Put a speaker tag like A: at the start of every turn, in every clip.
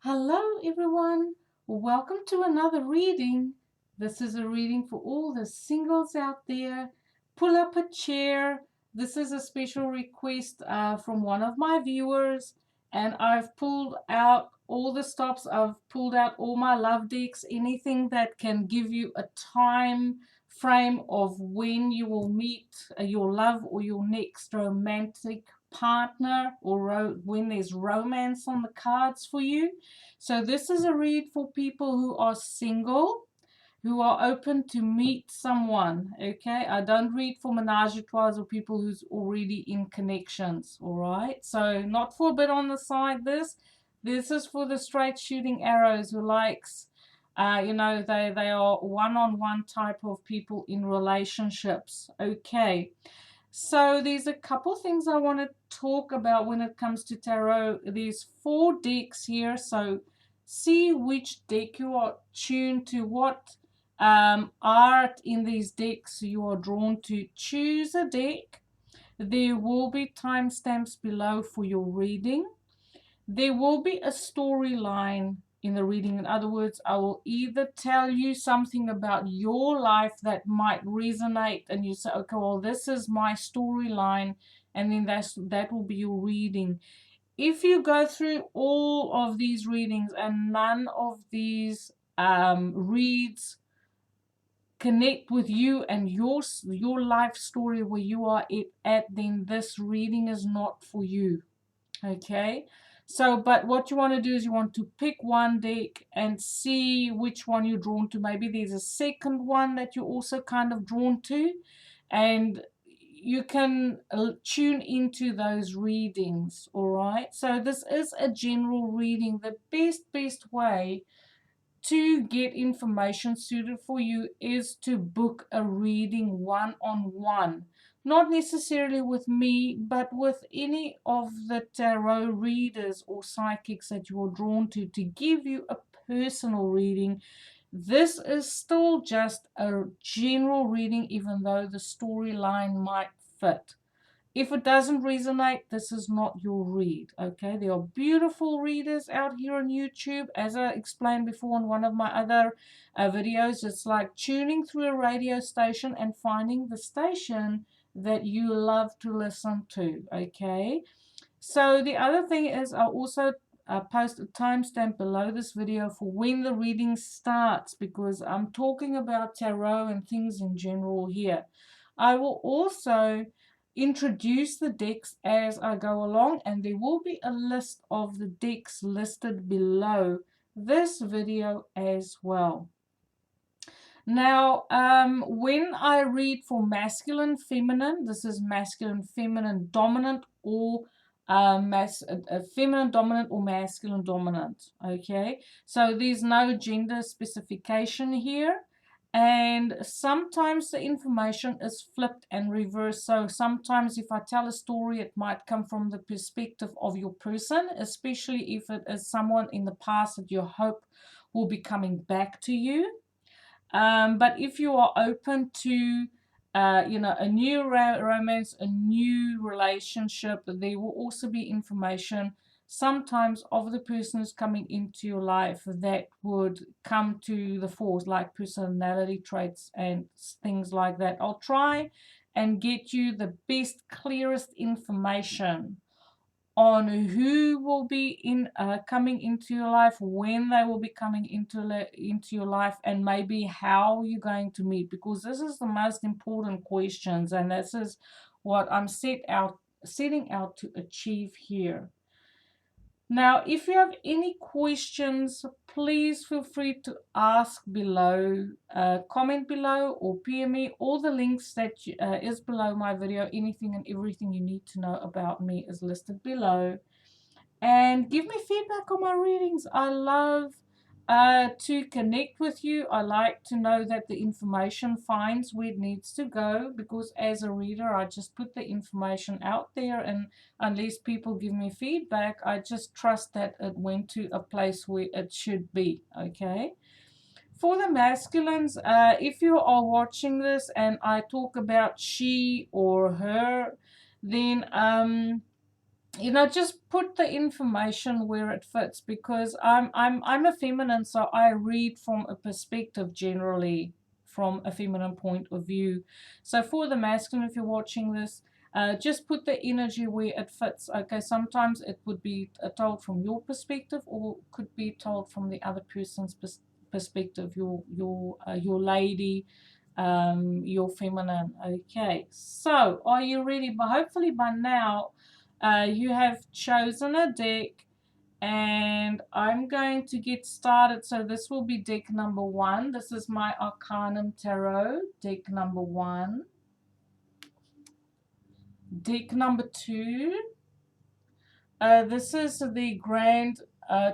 A: Hello everyone, welcome to another reading. This is a reading for all the singles out there. Pull up a chair. This is a special request from one of my viewers, and I've pulled out all the stops. I've pulled out all my love decks, anything that can give you a time frame of when you will meet your love or your next romantic partner, or when there's romance on the cards for you. So this is a read for people who are single, who are open to meet someone. Okay, I don't read for menage a trois or people who's already in connections. All right, so not for a bit on the side. This is for the straight shooting arrows who likes. They are one-on-one type of people in relationships. Okay. So there's a couple things I want to talk about when it comes to tarot. There's 4 decks here, so see which deck you are tuned to, what art in these decks you are drawn to. Choose a deck. There will be timestamps below for your reading. There will be a storyline in the reading. In other words, I will either tell you something about your life that might resonate, and you say, okay, well, this is my storyline, and then that will be your reading. If you go through all of these readings and none of these reads connect with you and your life story where you are at, then this reading is not for you. Okay, so but what you want to do is you want to pick one deck and see which one you're drawn to. Maybe there's a second one that you're also kind of drawn to, and you can tune into those readings. All right, so this is a general reading. The best way to get information suited for you is to book a reading one-on-one. Not necessarily with me, but with any of the tarot readers or psychics that you are drawn to give you a personal reading. This is still just a general reading, even though the storyline might fit. If it doesn't resonate, this is not your read. Okay, there are beautiful readers out here on YouTube. As I explained before in one of my other videos, it's like tuning through a radio station and finding the station that you love to listen to. Okay, so the other thing is I'll also post a timestamp below this video for when the reading starts, because I'm talking about tarot and things in general here. I will also introduce the decks as I go along, and there will be a list of the decks listed below this video as well. Now, when I read for masculine, feminine, this is masculine, feminine, dominant, or feminine dominant or masculine dominant. Okay, so there's no gender specification here. And sometimes the information is flipped and reversed. So sometimes if I tell a story, it might come from the perspective of your person, especially if it is someone in the past that you hope will be coming back to you. But if you are open to, a new romance, a new relationship, there will also be information sometimes of the person who's coming into your life that would come to the fore, like personality traits and things like that. I'll try and get you the best, clearest information on who will be coming into your life, when they will be coming into your life, and maybe how you're going to meet, because this is the most important questions, and this is what I'm setting out to achieve here. Now, if you have any questions, please feel free to ask below, comment below, or PM me. All the links that is below my video. Anything and everything you need to know about me is listed below. And give me feedback on my readings. I love to connect with you. I like to know that the information finds where it needs to go, because as a reader, I just put the information out there, and unless people give me feedback, I just trust that it went to a place where it should be. Okay. For the masculines, if you are watching this and I talk about she or her, then you know, just put the information where it fits, because I'm a feminine, so I read from a perspective generally from a feminine point of view. So for the masculine, if you're watching this, just put the energy where it fits. Okay, sometimes it would be told from your perspective, or could be told from the other person's perspective. Your lady, your feminine. Okay, so are you ready? But hopefully by now you have chosen a deck, and I'm going to get started. So this will be deck number 1. This is my Arcanum Tarot, deck number 1. Deck number 2. This is the Grand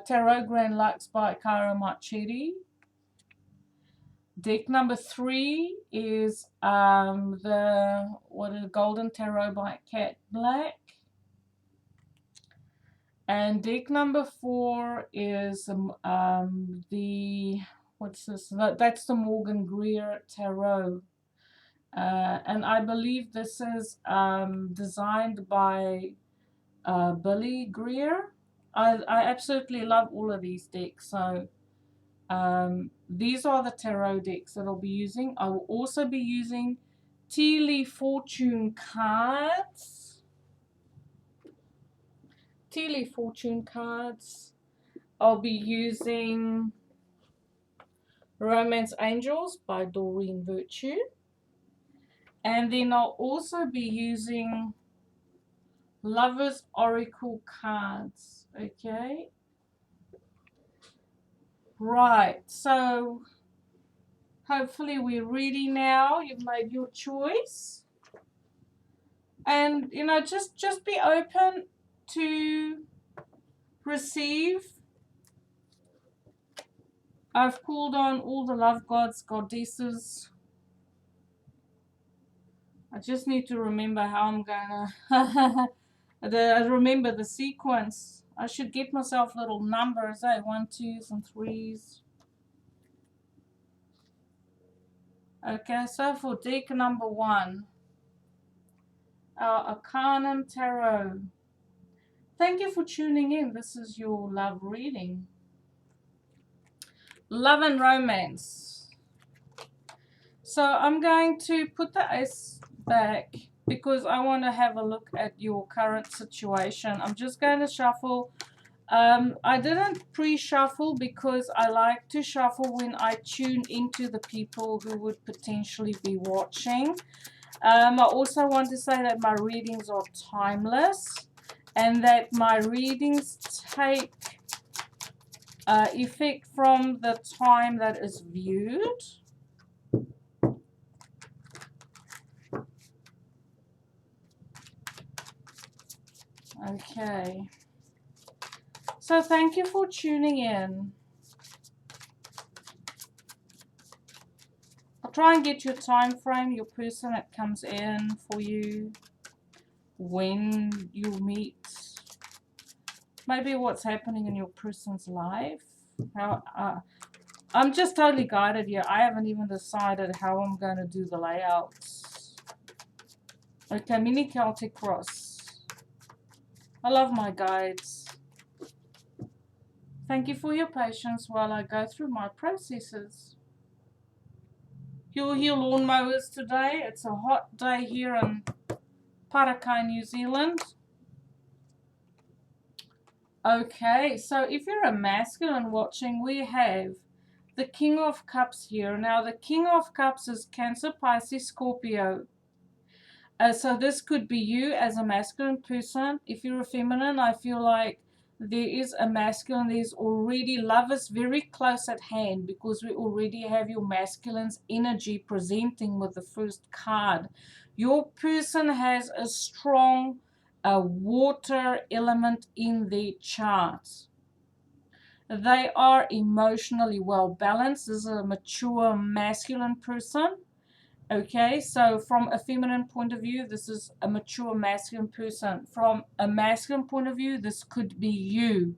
A: Tarot Grand Luxe by Caro Marchetti. Deck number 3 is the Golden Tarot by Cat Black. And deck number 4 is what's this? That's the Morgan Greer Tarot. And I believe this is designed by Billy Greer. I absolutely love all of these decks. So these are the tarot decks that I'll be using. I will also be using Tea Leaf Fortune cards. Tea Leaf Fortune cards. I'll be using Romance Angels by Doreen Virtue. And then I'll also be using Lover's Oracle cards. Okay. Right. So hopefully we're ready now. You've made your choice. And, you know, just be open to receive. I've called on all the love gods, goddesses. I just need to remember how I'm gonna remember the sequence. I should get myself little numbers, eh? 1, 2s, and 3s. Okay, so for deck number 1, our Arcanum Tarot. Thank you for tuning in. This is your love reading. Love and romance. So I'm going to put the ace back because I want to have a look at your current situation. I'm just going to shuffle. I didn't pre-shuffle because I like to shuffle when I tune into the people who would potentially be watching. I also want to say that my readings are timeless and that my readings take effect from the time that is viewed. Okay. So thank you for tuning in. I'll try and get your time frame, your person that comes in for you, when you meet, maybe what's happening in your person's life. How I'm just totally guided here. I haven't even decided how I'm going to do the layouts. Okay, mini Celtic cross. I love my guides. Thank you for your patience while I go through my processes. You'll hear lawnmowers today. It's a hot day here in Parakai, New Zealand. Okay, so if you're a masculine watching, we have the King of Cups here. Now, the King of Cups is Cancer, Pisces, Scorpio. So this could be you as a masculine person. If you're a feminine, I feel like there is a masculine. There's already lovers very close at hand because we already have your masculine's energy presenting with the first card. Your person has a strong water element in their chart. They are emotionally well balanced. This is a mature masculine person. Okay, so from a feminine point of view, this is a mature masculine person. From a masculine point of view, this could be you.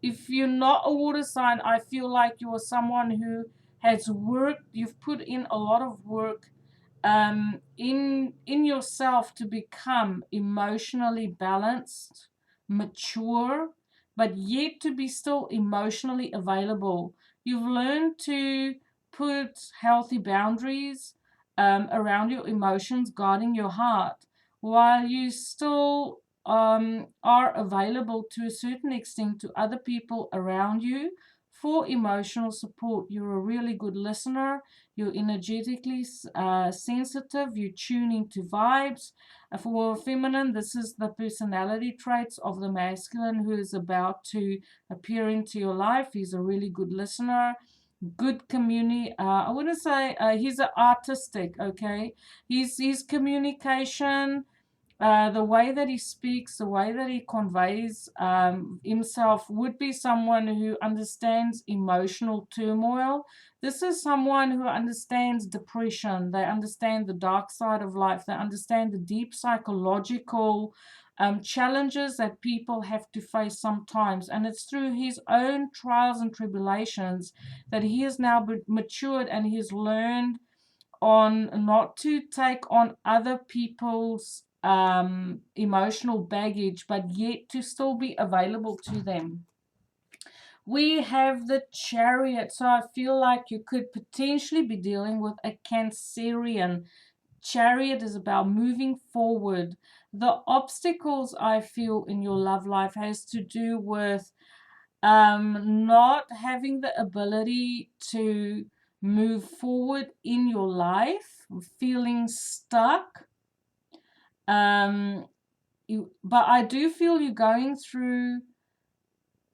A: If you're not a water sign, I feel like you're someone who has worked, you've put in a lot of work in yourself to become emotionally balanced, mature, but yet to be still emotionally available. You've learned to put healthy boundaries around your emotions, guarding your heart, while you still are available to a certain extent to other people around you for emotional support. You're a really good listener. You're energetically sensitive. You tune into vibes. For feminine, this is the personality traits of the masculine who is about to appear into your life. He's a really good listener, good community. I wouldn't say he's a artistic. Okay, his communication, the way that he speaks, the way that he conveys himself would be someone who understands emotional turmoil. This is someone who understands depression. They understand the dark side of life. They understand the deep psychological challenges that people have to face sometimes. And it's through his own trials and tribulations that he has now matured, and he's learned on not to take on other people's emotional baggage, but yet to still be available to them. We have the Chariot, so I feel like you could potentially be dealing with a Cancerian. Chariot is about moving forward. The obstacles I feel in your love life has to do with not having the ability to move forward in your life, feeling stuck. But I do feel you're going through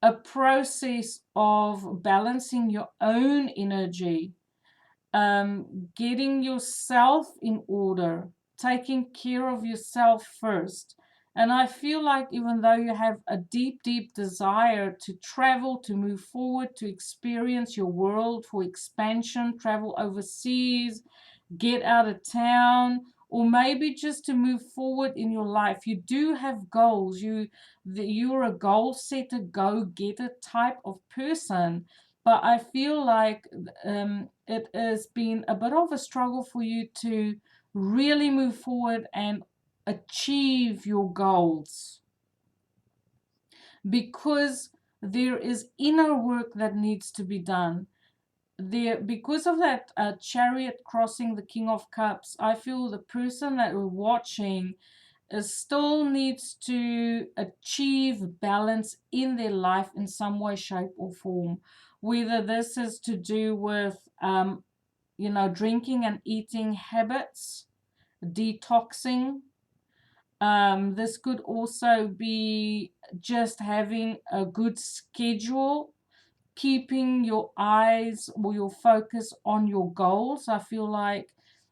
A: a process of balancing your own energy, getting yourself in order, taking care of yourself first. And I feel like even though you have a deep, deep desire to travel, to move forward, to experience your world for expansion, travel overseas, get out of town, or maybe just to move forward in your life, you do have goals. You're a goal setter, go getter type of person. But I feel like it has been a bit of a struggle for you to really move forward and achieve your goals, because there is inner work that needs to be done there. Because of that Chariot crossing the King of Cups, I feel the person that we're watching still needs to achieve balance in their life in some way, shape, or form. Whether this is to do with, drinking and eating habits, detoxing. This could also be just having a good schedule, keeping your eyes or your focus on your goals. I feel like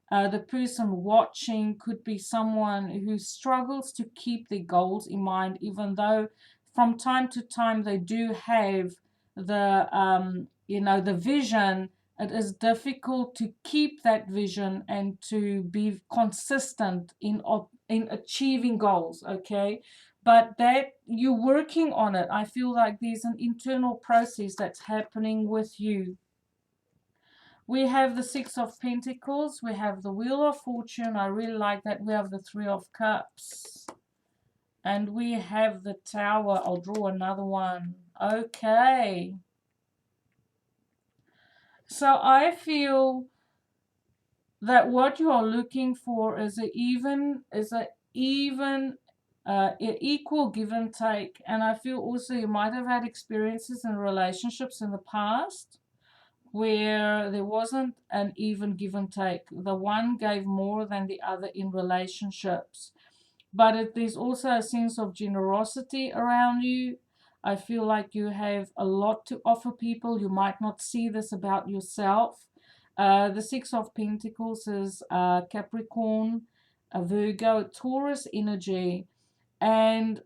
A: the person watching could be someone who struggles to keep their goals in mind, even though from time to time they do have the vision. It is difficult to keep that vision and to be consistent in achieving goals. Okay, but that you're working on it. I feel like there's an internal process that's happening with you. We have the Six of Pentacles. We have the Wheel of Fortune. I really like that. We have the Three of Cups. And we have the Tower. I'll draw another one. Okay. So I feel that what you are looking for is an equal give and take. And I feel also you might have had experiences in relationships in the past where there wasn't an even give and take. The one gave more than the other in relationships. But there's also a sense of generosity around you. I feel like you have a lot to offer people. You might not see this about yourself. The Six of Pentacles is Capricorn, a Virgo, Taurus energy. And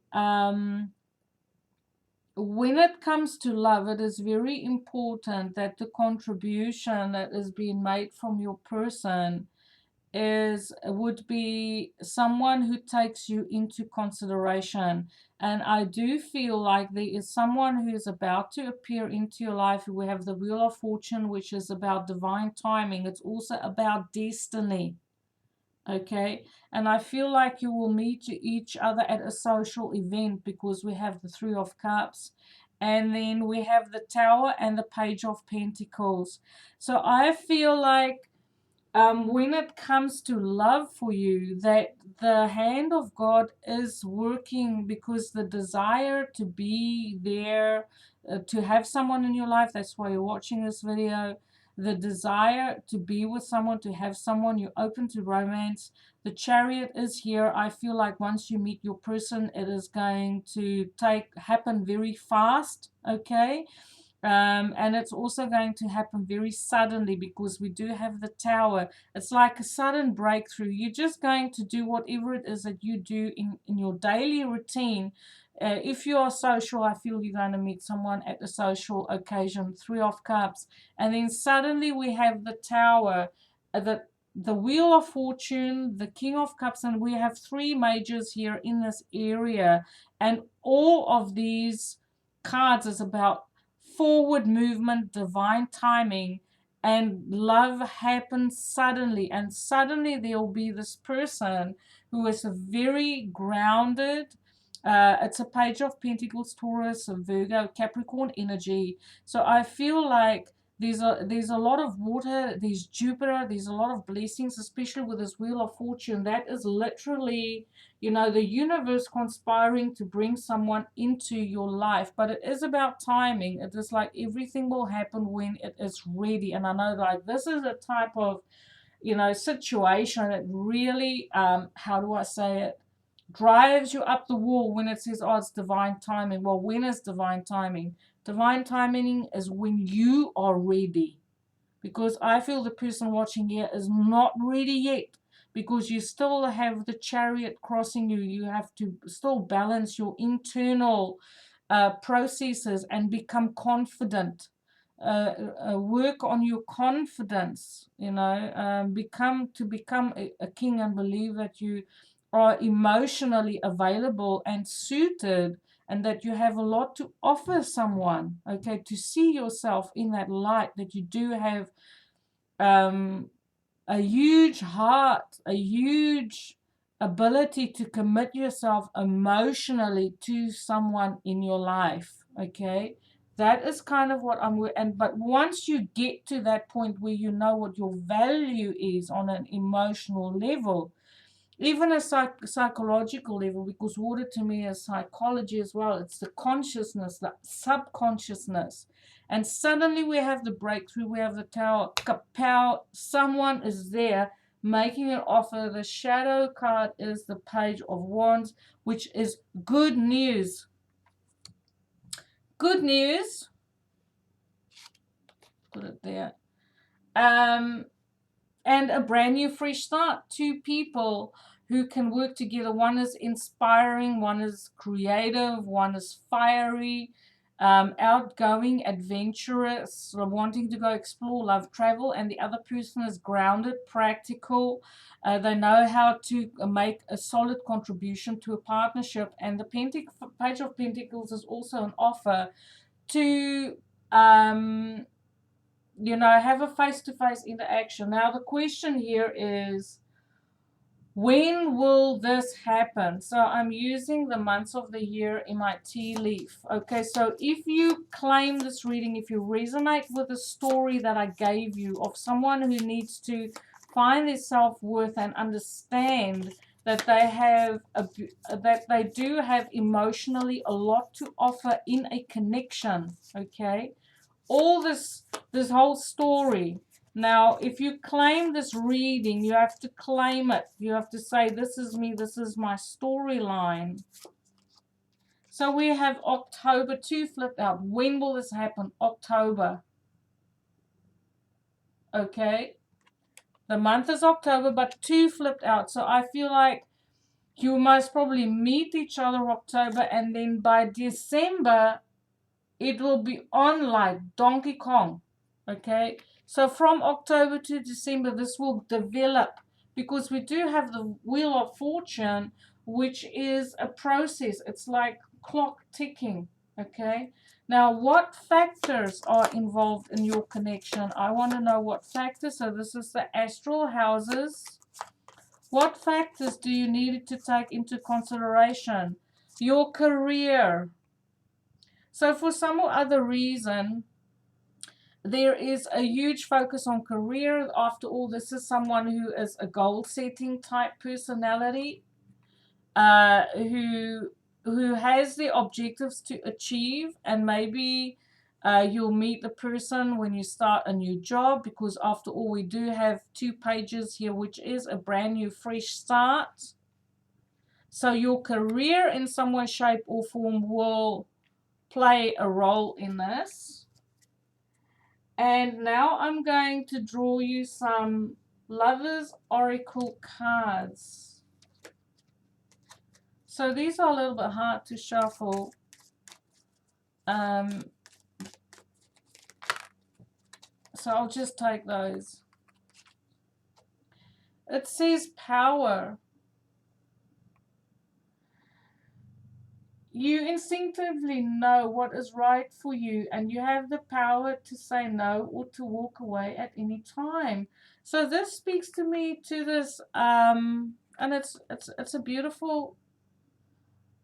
A: when it comes to love, it is very important that the contribution that is being made from your person would be someone who takes you into consideration. And I do feel like there is someone who is about to appear into your life. We have the Wheel of Fortune, which is about divine timing. It's also about destiny. Okay, and I feel like you will meet each other at a social event, because we have the Three of Cups, and then we have the Tower and the Page of Pentacles. So I feel like when it comes to love for you, that the hand of God is working, because the desire to be there, to have someone in your life, that's why you're watching this video, the desire to be with someone, to have someone, you're open to romance. The Chariot is here. I feel like once you meet your person, it is going to happen very fast, okay? And it's also going to happen very suddenly, because we do have the Tower. It's like a sudden breakthrough. You're just going to do whatever it is that you do in your daily routine. If you are social, I feel you're going to meet someone at a social occasion. Three of Cups. And then suddenly we have the Tower, the Wheel of Fortune, the King of Cups, and we have three majors here in this area. And all of these cards is about forward movement, divine timing, and love happens suddenly. And suddenly there will be this person who is a very grounded, it's a Page of Pentacles, Taurus, Virgo, Capricorn energy. So I feel like there's a lot of water, there's Jupiter, there's a lot of blessings, especially with this Wheel of Fortune. That is literally, the universe conspiring to bring someone into your life. But it is about timing. It is like everything will happen when it is ready. And I know, like, this is a type of, situation that really, how do I say it, drives you up the wall when it says, oh, it's divine timing. Well, when is divine timing? Divine timing is when you are ready. Because I feel the person watching here is not ready yet, because you still have the Chariot crossing you. You have to still balance your internal processes and become confident. Work on your confidence, become a king, and believe that you are emotionally available and suited, and that you have a lot to offer someone, okay, to see yourself in that light, that you do have a huge heart, a huge ability to commit yourself emotionally to someone in your life, okay? That is kind of what but once you get to that point where you know what your value is on an emotional level, even a psychological level, because water to me is psychology as well. It's the consciousness, the subconsciousness. And suddenly we have the breakthrough, we have the Tower, kapow, someone is there making an offer. The shadow card is the Page of Wands, which is good news. Good news. Put it there. And a brand new fresh start. Two people who can work together. One is inspiring, one is creative, one is fiery, outgoing, adventurous, wanting to go explore, love, travel, and the other person is grounded, practical. They know how to make a solid contribution to a partnership. And the Page of Pentacles is also an offer to have a face-to-face interaction. Now, the question here is, when will this happen? So I'm using the months of the year in my tea leaf. Okay, so if you claim this reading, if you resonate with the story that I gave you of someone who needs to find their self-worth and understand that they do have emotionally a lot to offer in a connection, okay? All this whole story. Now, if you claim this reading, you have to claim it. You have to say, this is me, this is my storyline. So we have October 2 flipped out. When will this happen? October. Okay. The month is October, but 2 flipped out. So I feel like you must probably meet each other October, and then by December, it will be on like Donkey Kong. Okay, so from October to December, this will develop, because we do have the Wheel of Fortune, which is a process. It's like clock ticking. Okay, now what factors are involved in your connection? I want to know what factors. So this is the astral houses. What factors do you need to take into consideration? Your career. So for some or other reason, there is a huge focus on career. After all, this is someone who is a goal-setting type personality, who has the objectives to achieve, and maybe you'll meet the person when you start a new job, because after all, we do have 2 pages here, which is a brand new fresh start. So your career in some way, shape, or form will play a role in this. And now I'm going to draw you some Lovers Oracle cards. So these are a little bit hard to shuffle. So I'll just take those. It says power. You instinctively know what is right for you, and you have the power to say no or to walk away at any time. So this speaks to me to this, and it's a beautiful.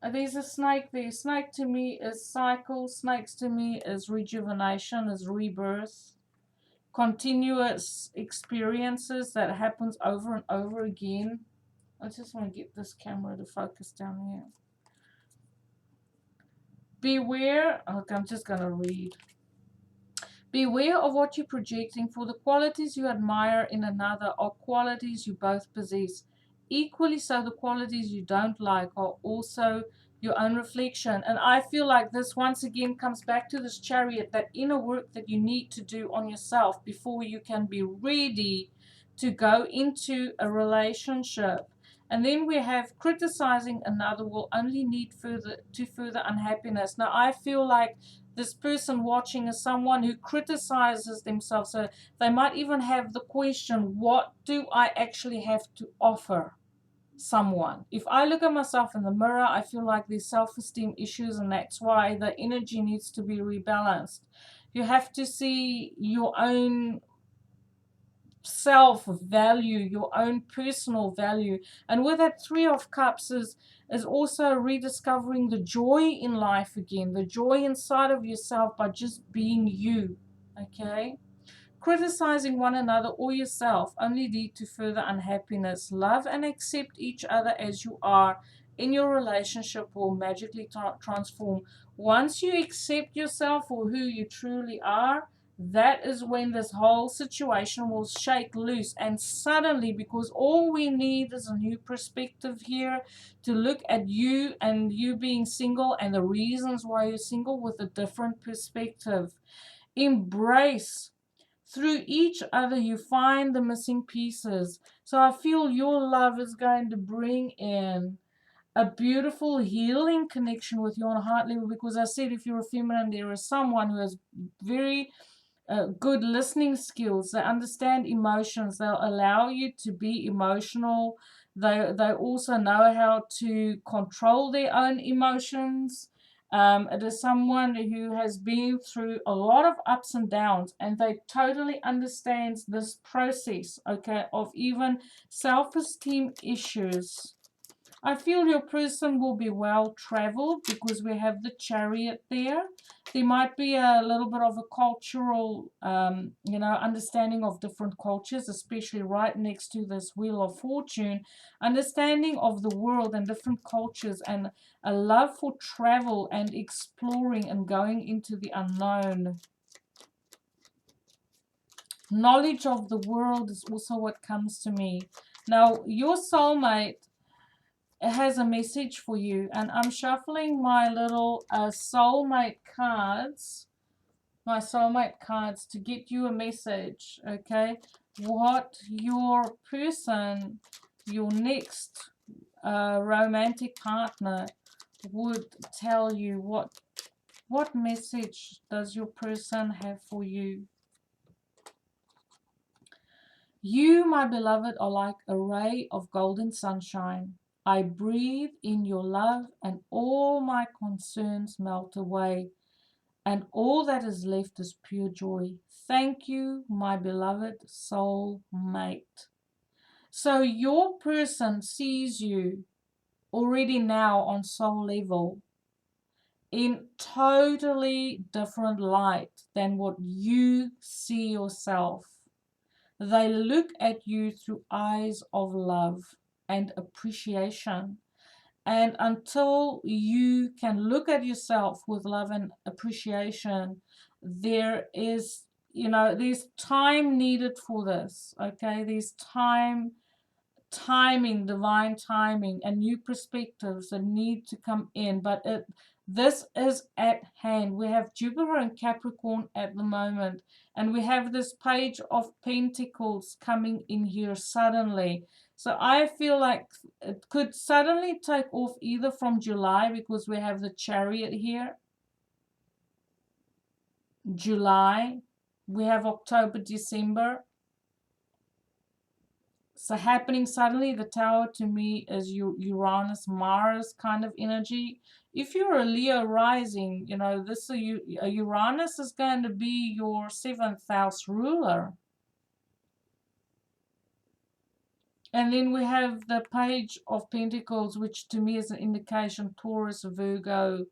A: There's a snake there. Snake to me is cycle. Snakes to me is rejuvenation, is rebirth, continuous experiences that happens over and over again. I just want to get this camera to focus down here. Beware. Okay, I'm just going to read. Beware of what you're projecting, for the qualities you admire in another are qualities you both possess. Equally so, the qualities you don't like are also your own reflection. And I feel like this once again comes back to this Chariot, that inner work that you need to do on yourself before you can be ready to go into a relationship. And then we have criticizing another will only lead to further unhappiness. Now, I feel like this person watching is someone who criticizes themselves. So they might even have the question, what do I actually have to offer someone? If I look at myself in the mirror, I feel like there's self-esteem issues, and that's why the energy needs to be rebalanced. You have to see your own self-value, your own personal value. And with that 3 of Cups is also rediscovering the joy in life again, the joy inside of yourself by just being you. Okay? Criticizing one another or yourself only lead to further unhappiness. Love and accept each other as you are in your relationship will magically transform. Once you accept yourself for who you truly are, that is when this whole situation will shake loose. And suddenly, because all we need is a new perspective here, to look at you and you being single and the reasons why you're single with a different perspective. Embrace. Through each other, you find the missing pieces. So I feel your love is going to bring in a beautiful healing connection with you on a heart level, because I said if you're a feminine, there is someone who has very good listening skills. They understand emotions. They'll allow you to be emotional. They also know how to control their own emotions. It is someone who has been through a lot of ups and downs, and they totally understands this process, okay, of even self-esteem issues. I feel your person will be well traveled because we have the Chariot there. There might be a little bit of a cultural, understanding of different cultures, especially right next to this Wheel of Fortune. Understanding of the world and different cultures, and a love for travel and exploring and going into the unknown. Knowledge of the world is also what comes to me. Now, your soulmate, it has a message for you, and I'm shuffling my little soulmate cards, to get you a message, okay? What your person, your next romantic partner would tell you. What message does your person have for you? You, my beloved, are like a ray of golden sunshine. I breathe in your love, and all my concerns melt away, and all that is left is pure joy. Thank you, my beloved soul mate. So your person sees you already now on soul level in totally different light than what you see yourself. They look at you through eyes of love and appreciation. And until you can look at yourself with love and appreciation, there is, there's time needed for this. Okay, there's timing, divine timing, and new perspectives that need to come in. But this is at hand. We have Jupiter and Capricorn at the moment, and we have this Page of Pentacles coming in here suddenly. So I feel like it could suddenly take off either from July, because we have the Chariot here. July. We have October, December. So happening suddenly, the Tower to me is Uranus, Mars kind of energy. If you're a Leo rising, this Uranus is going to be your 7th house ruler. And then we have the Page of Pentacles, which to me is an indication Taurus, Virgo,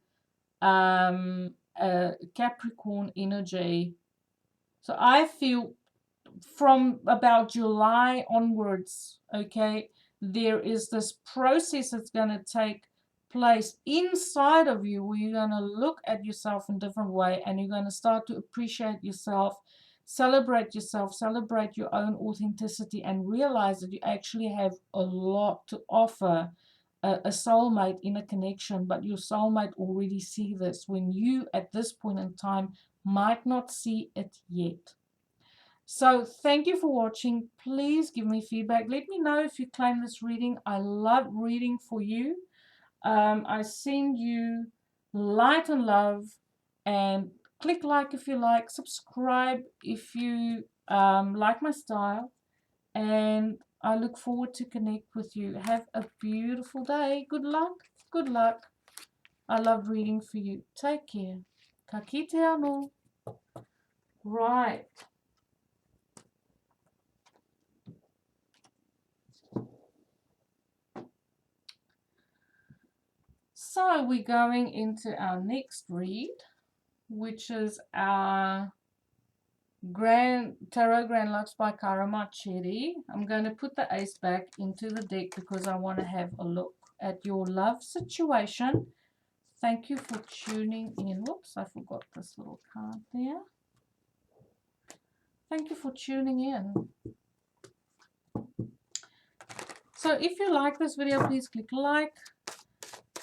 A: Capricorn energy. So I feel from about July onwards, okay, there is this process that's going to take place inside of you, where you're going to look at yourself in a different way, and you're going to start to appreciate yourself, celebrate your own authenticity, and realize that you actually have a lot to offer a soulmate in a connection. But your soulmate already see this when you at this point in time might not see it yet. So thank you for watching. Please give me feedback. Let me know if you claim this reading. I love reading for you. I send you light and love, and click like if you like, subscribe if you like my style, and I look forward to connect with you. Have a beautiful day. Good luck. Good luck. I love reading for you. Take care. Ka kite anō. Right. So we're going into our next read, which is our Tarot Grand Luxe by Cherry. I'm going to put the ace back into the deck because I want to have a look at your love situation. Thank you for tuning in. Whoops, I forgot this little card there. Thank you for tuning in. So if you like this video, please click like.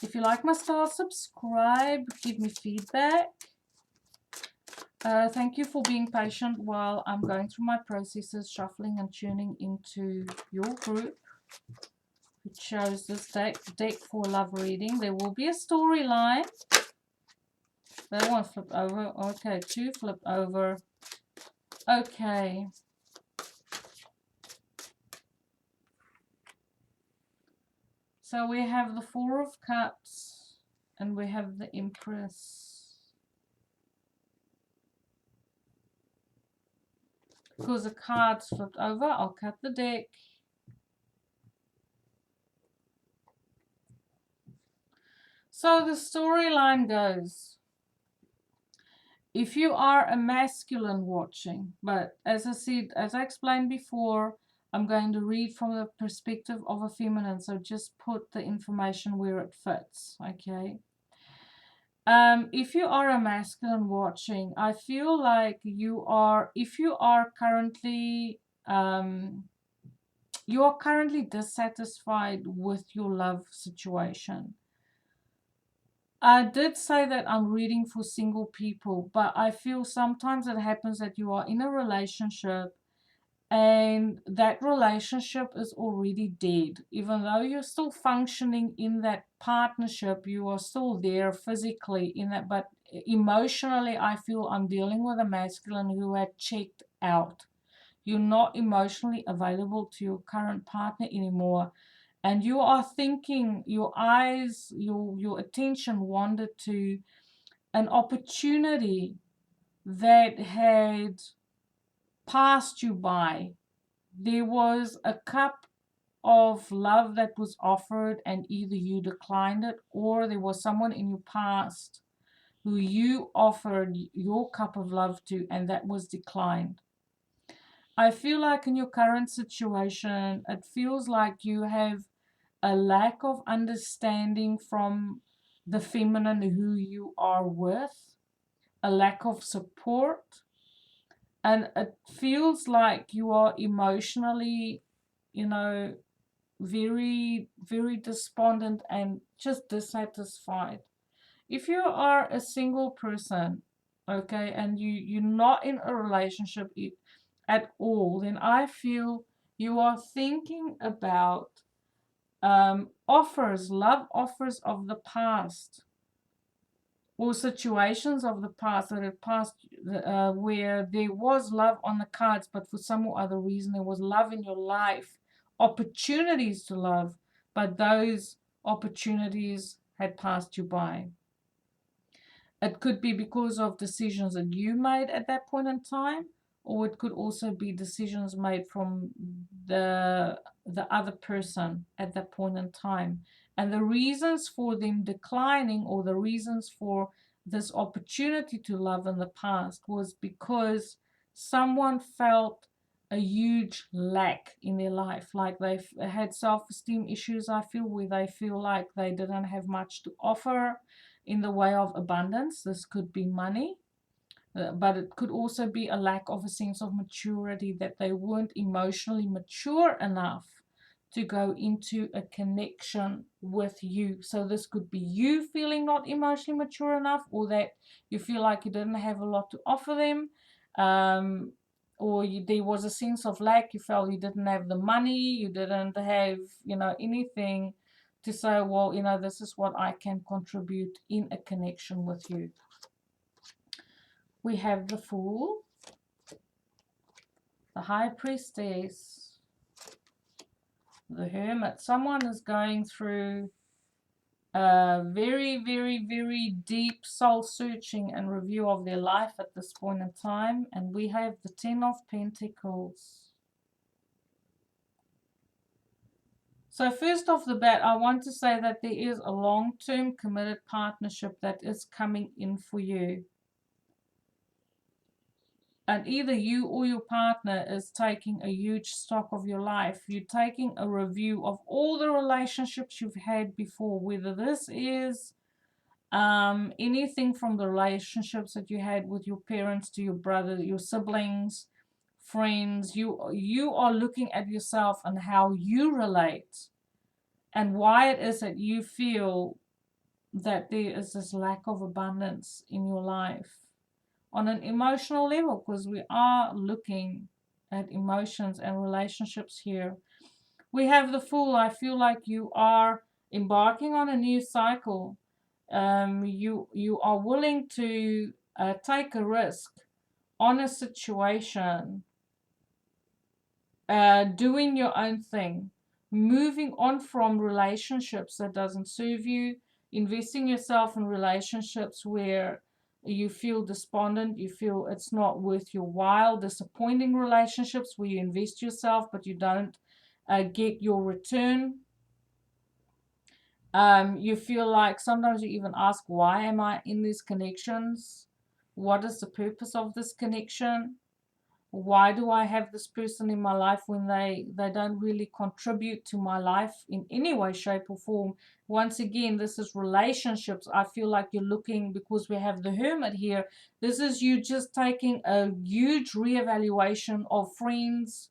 A: If you like my style, subscribe, give me feedback. Thank you for being patient while I'm going through my processes, shuffling and tuning into your group, which shows this deck for love reading. There will be a storyline. That one flipped over. Okay, 2 flipped over. Okay. So we have the 4 of Cups and we have the Empress. Because the cards flipped over, I'll cut the deck. So the storyline goes, if you are a masculine watching, but as I said, as I explained before, I'm going to read from the perspective of a feminine, so just put the information where it fits, okay? If you are a masculine watching, I feel like you are, if you are currently, dissatisfied with your love situation. I did say that I'm reading for single people, but I feel sometimes it happens that you are in a relationship and that relationship is already dead. Even though you're still functioning in that partnership, you are still there physically in that, but emotionally, I feel I'm dealing with a masculine who had checked out. You're not emotionally available to your current partner anymore. And you are thinking, your eyes, your attention wandered to an opportunity that had passed you by. There was a cup of love that was offered and either you declined it, or there was someone in your past who you offered your cup of love to and that was declined. I feel like in your current situation, it feels like you have a lack of understanding from the feminine who you are with, a lack of support, and it feels like you are emotionally, you know, very, very despondent and just dissatisfied. If you are a single person, okay, and you're not in a relationship at all, then I feel you are thinking about offers, love offers of the past, or situations of the past that had passed, where there was love on the cards, but for some or other reason there was love in your life, opportunities to love, but those opportunities had passed you by. It could be because of decisions that you made at that point in time, or it could also be decisions made from the other person at that point in time. And the reasons for them declining, or the reasons for this opportunity to love in the past, was because someone felt a huge lack in their life. Like they've had self-esteem issues, I feel, where they feel like they didn't have much to offer in the way of abundance. This could be money, but it could also be a lack of a sense of maturity, that they weren't emotionally mature enough to go into a connection with you. So this could be you feeling not emotionally mature enough, or that you feel like you didn't have a lot to offer them, or there was a sense of lack. You felt you didn't have the money, you didn't have, anything to say, well, this is what I can contribute in a connection with you. We have the Fool, the High Priestess, the Hermit. Someone is going through a very, very, very deep soul searching and review of their life at this point in time. And we have the Ten of Pentacles. So first off the bat, I want to say that there is a long-term committed partnership that is coming in for you. And either you or your partner is taking a huge stock of your life. You're taking a review of all the relationships you've had before, whether this is anything from the relationships that you had with your parents, to your brother, your siblings, friends. You are looking at yourself and how you relate, and why it is that you feel that there is this lack of abundance in your life on an emotional level, because we are looking at emotions and relationships here. We have the Fool. I feel like you are embarking on a new cycle. You are willing to take a risk on a situation, doing your own thing, moving on from relationships that doesn't serve you, investing yourself in relationships where you feel despondent, you feel it's not worth your while, disappointing relationships where you invest yourself but you don't get your return. You feel like sometimes you even ask, why am I in these connections? What is the purpose of this connection? Why do I have this person in my life when they don't really contribute to my life in any way, shape, or form? Once again, this is relationships. I feel like you're looking, because we have the Hermit here, this is you just taking a huge reevaluation of friends,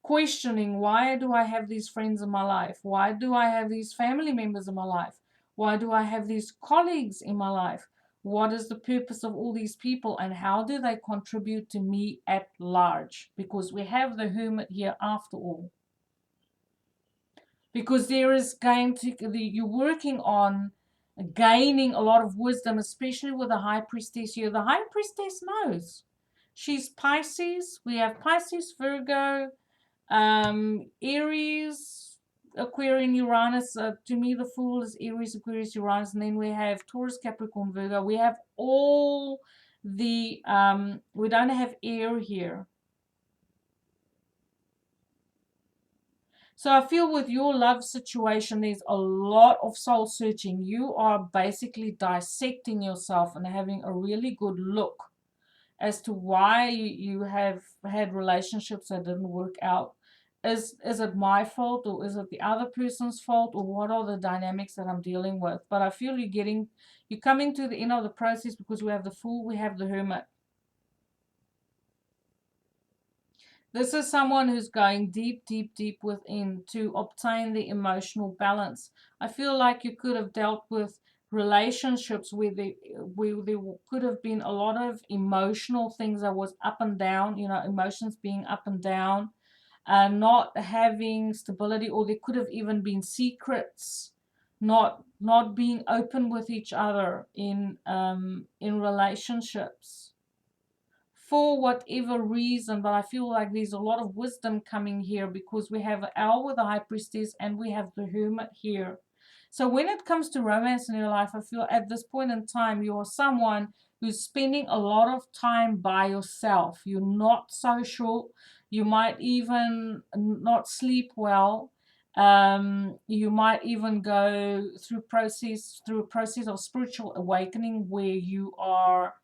A: questioning, why do I have these friends in my life? Why do I have these family members in my life? Why do I have these colleagues in my life? What is the purpose of all these people, and how do they contribute to me at large? Because we have the Hermit here after all. Because there is going to, you're working on gaining a lot of wisdom, especially with the High Priestess here. The High Priestess knows. She's Pisces. We have Pisces, Virgo, Aries, Aquarian, Uranus. To me, the Fool is Aries, Aquarius, Uranus, and then we have Taurus, Capricorn, Virgo. We have all the we don't have air here. So I feel with your love situation, there's a lot of soul searching. You are basically dissecting yourself and having a really good look as to why you have had relationships that didn't work out. Is it my fault, or is it the other person's fault, or what are the dynamics that I'm dealing with? But I feel you're coming to the end of the process because we have the Fool, we have the Hermit. This is someone who's going deep, deep, deep within to obtain the emotional balance. I feel like you could have dealt with relationships where there could have been a lot of emotional things that was up and down, emotions being up and down, not having stability, or there could have even been secrets, not being open with each other in relationships for whatever reason. But I feel like there's a lot of wisdom coming here because we have Owl with the High Priestess and we have the Hermit here. So when it comes to romance in your life, I feel at this point in time, you're someone who's spending a lot of time by yourself. You're not social. You might even not sleep well. You might even go through a process of spiritual awakening where you are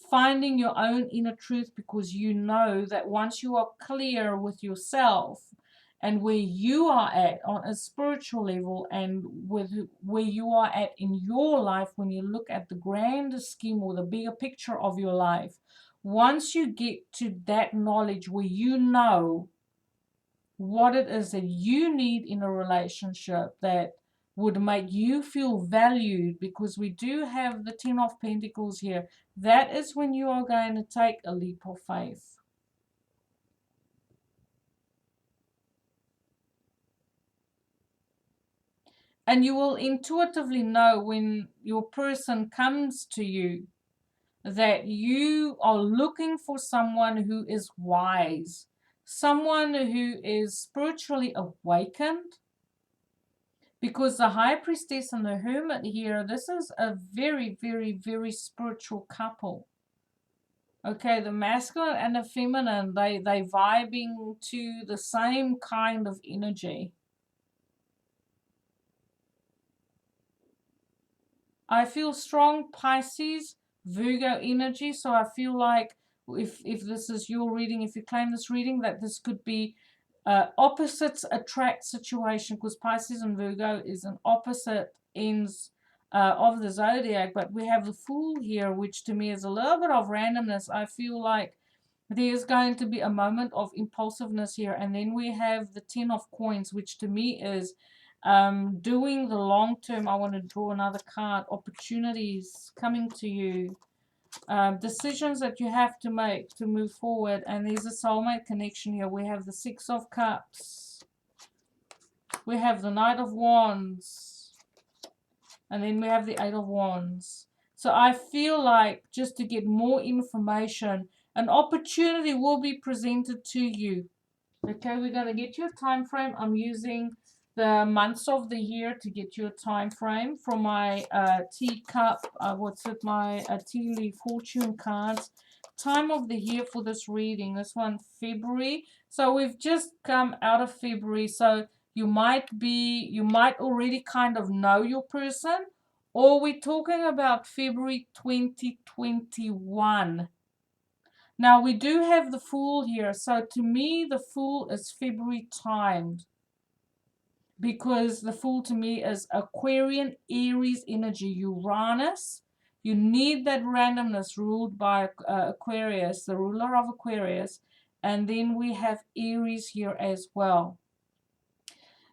A: finding your own inner truth, because you know that once you are clear with yourself and where you are at on a spiritual level, and with where you are at in your life, when you look at the grander scheme or the bigger picture of your life, once you get to that knowledge where you know what it is that you need in a relationship that would make you feel valued, because we do have the Ten of Pentacles here, that is when you are going to take a leap of faith. And you will intuitively know when your person comes to you that you are looking for someone who is wise, someone who is spiritually awakened, because the High Priestess and the Hermit here, this is a very, very, very spiritual couple. Okay, the masculine and the feminine, they vibing to the same kind of energy. I feel strong Pisces, Virgo energy, so I feel like if this is your reading, if you claim this reading, that this could be opposites attract situation, because Pisces and Virgo is an opposite ends of the zodiac. But we have the Fool here, which to me is a little bit of randomness. I feel like there's going to be a moment of impulsiveness here. And then we have the Ten of Coins, which to me is doing the long term. I want to draw another card. Opportunities coming to you. Decisions that you have to make to move forward. And there's a soulmate connection here. We have the Six of Cups. We have the Knight of Wands. And then we have the Eight of Wands. So I feel like, just to get more information, an opportunity will be presented to you. Okay, we're going to get you a time frame. I'm using the months of the year to get you a time frame from my teacup, my tea leaf fortune cards. Time of the year for this reading. This one, February. So we've just come out of February. So you might already kind of know your person, or we're talking about February 2021. Now, we do have the Fool here. So to me, the Fool is February timed, because the Fool to me is Aquarian, Aries energy, Uranus. You need that randomness ruled by Aquarius, the ruler of Aquarius. And then we have Aries here as well.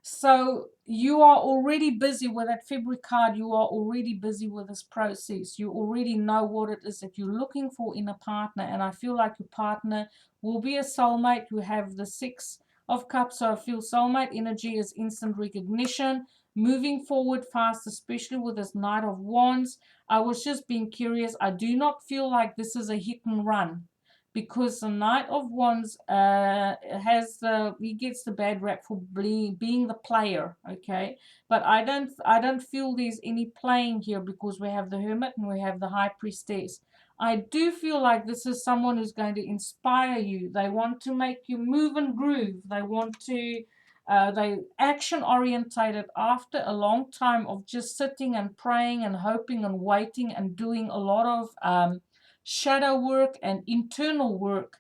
A: So you are already busy with that February card. You are already busy with this process. You already know what it is that you're looking for in a partner. And I feel like your partner will be a soulmate. You have the Six of Cups. So I feel soulmate energy is instant recognition, moving forward fast, especially with this Knight of Wands. I was just being curious. I do not feel like this is a hit and run, because the Knight of Wands he gets the bad rap for being the player, okay? But I don't feel there's any playing here, because we have the Hermit and we have the High Priestess. I do feel like this is someone who's going to inspire you. They want to make you move and groove. They want to They action orientated after a long time of just sitting and praying and hoping and waiting and doing a lot of shadow work and internal work.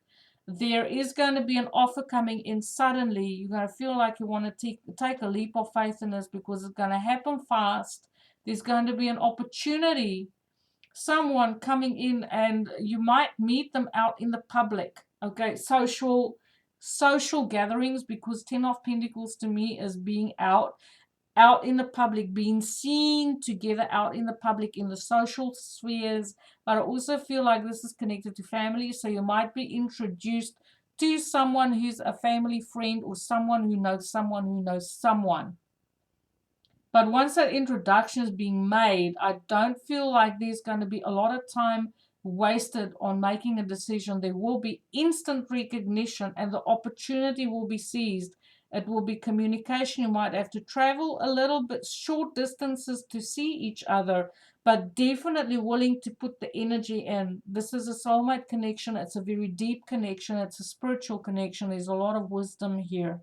A: There is going to be an offer coming in suddenly. You're going to feel like you want to take a leap of faith in this because it's going to happen fast. There's going to be an opportunity, someone coming in, and you might meet them out in the public. Okay, social gatherings, because 10 of Pentacles to me is being out in the public, being seen together out in the public in the social spheres. But I also feel like this is connected to family, so you might be introduced to someone who's a family friend or someone who knows someone who knows someone. But once that introduction is being made, I don't feel like there's going to be a lot of time wasted on making a decision. There will be instant recognition and the opportunity will be seized. It will be communication. You might have to travel a little bit short distances to see each other, but definitely willing to put the energy in. This is a soulmate connection. It's a very deep connection. It's a spiritual connection. There's a lot of wisdom here.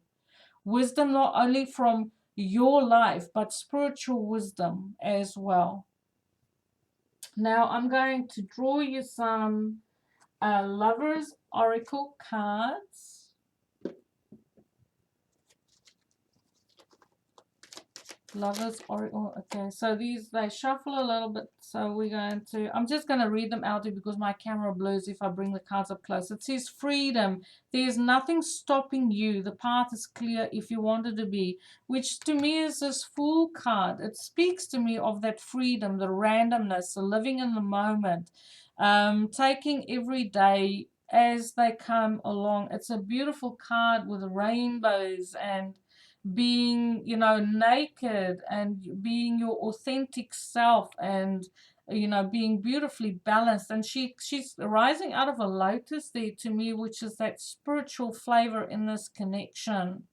A: Wisdom not only from your life, but spiritual wisdom as well. Now I'm going to draw you some Lovers Oracle cards. Lovers Oracle. Okay, so these, they shuffle a little bit, so we're going to, I'm just going to read them out to you because my camera blurs if I bring the cards up close. It says freedom. There's nothing stopping you. The path is clear if you wanted to be, which to me is this Fool card. It speaks to me of that freedom, the randomness, the living in the moment, taking every day as they come along. It's a beautiful card with rainbows and being, you know, naked and being your authentic self, and you know, being beautifully balanced. And she's rising out of a lotus there to me, which is that spiritual flavor in this connection.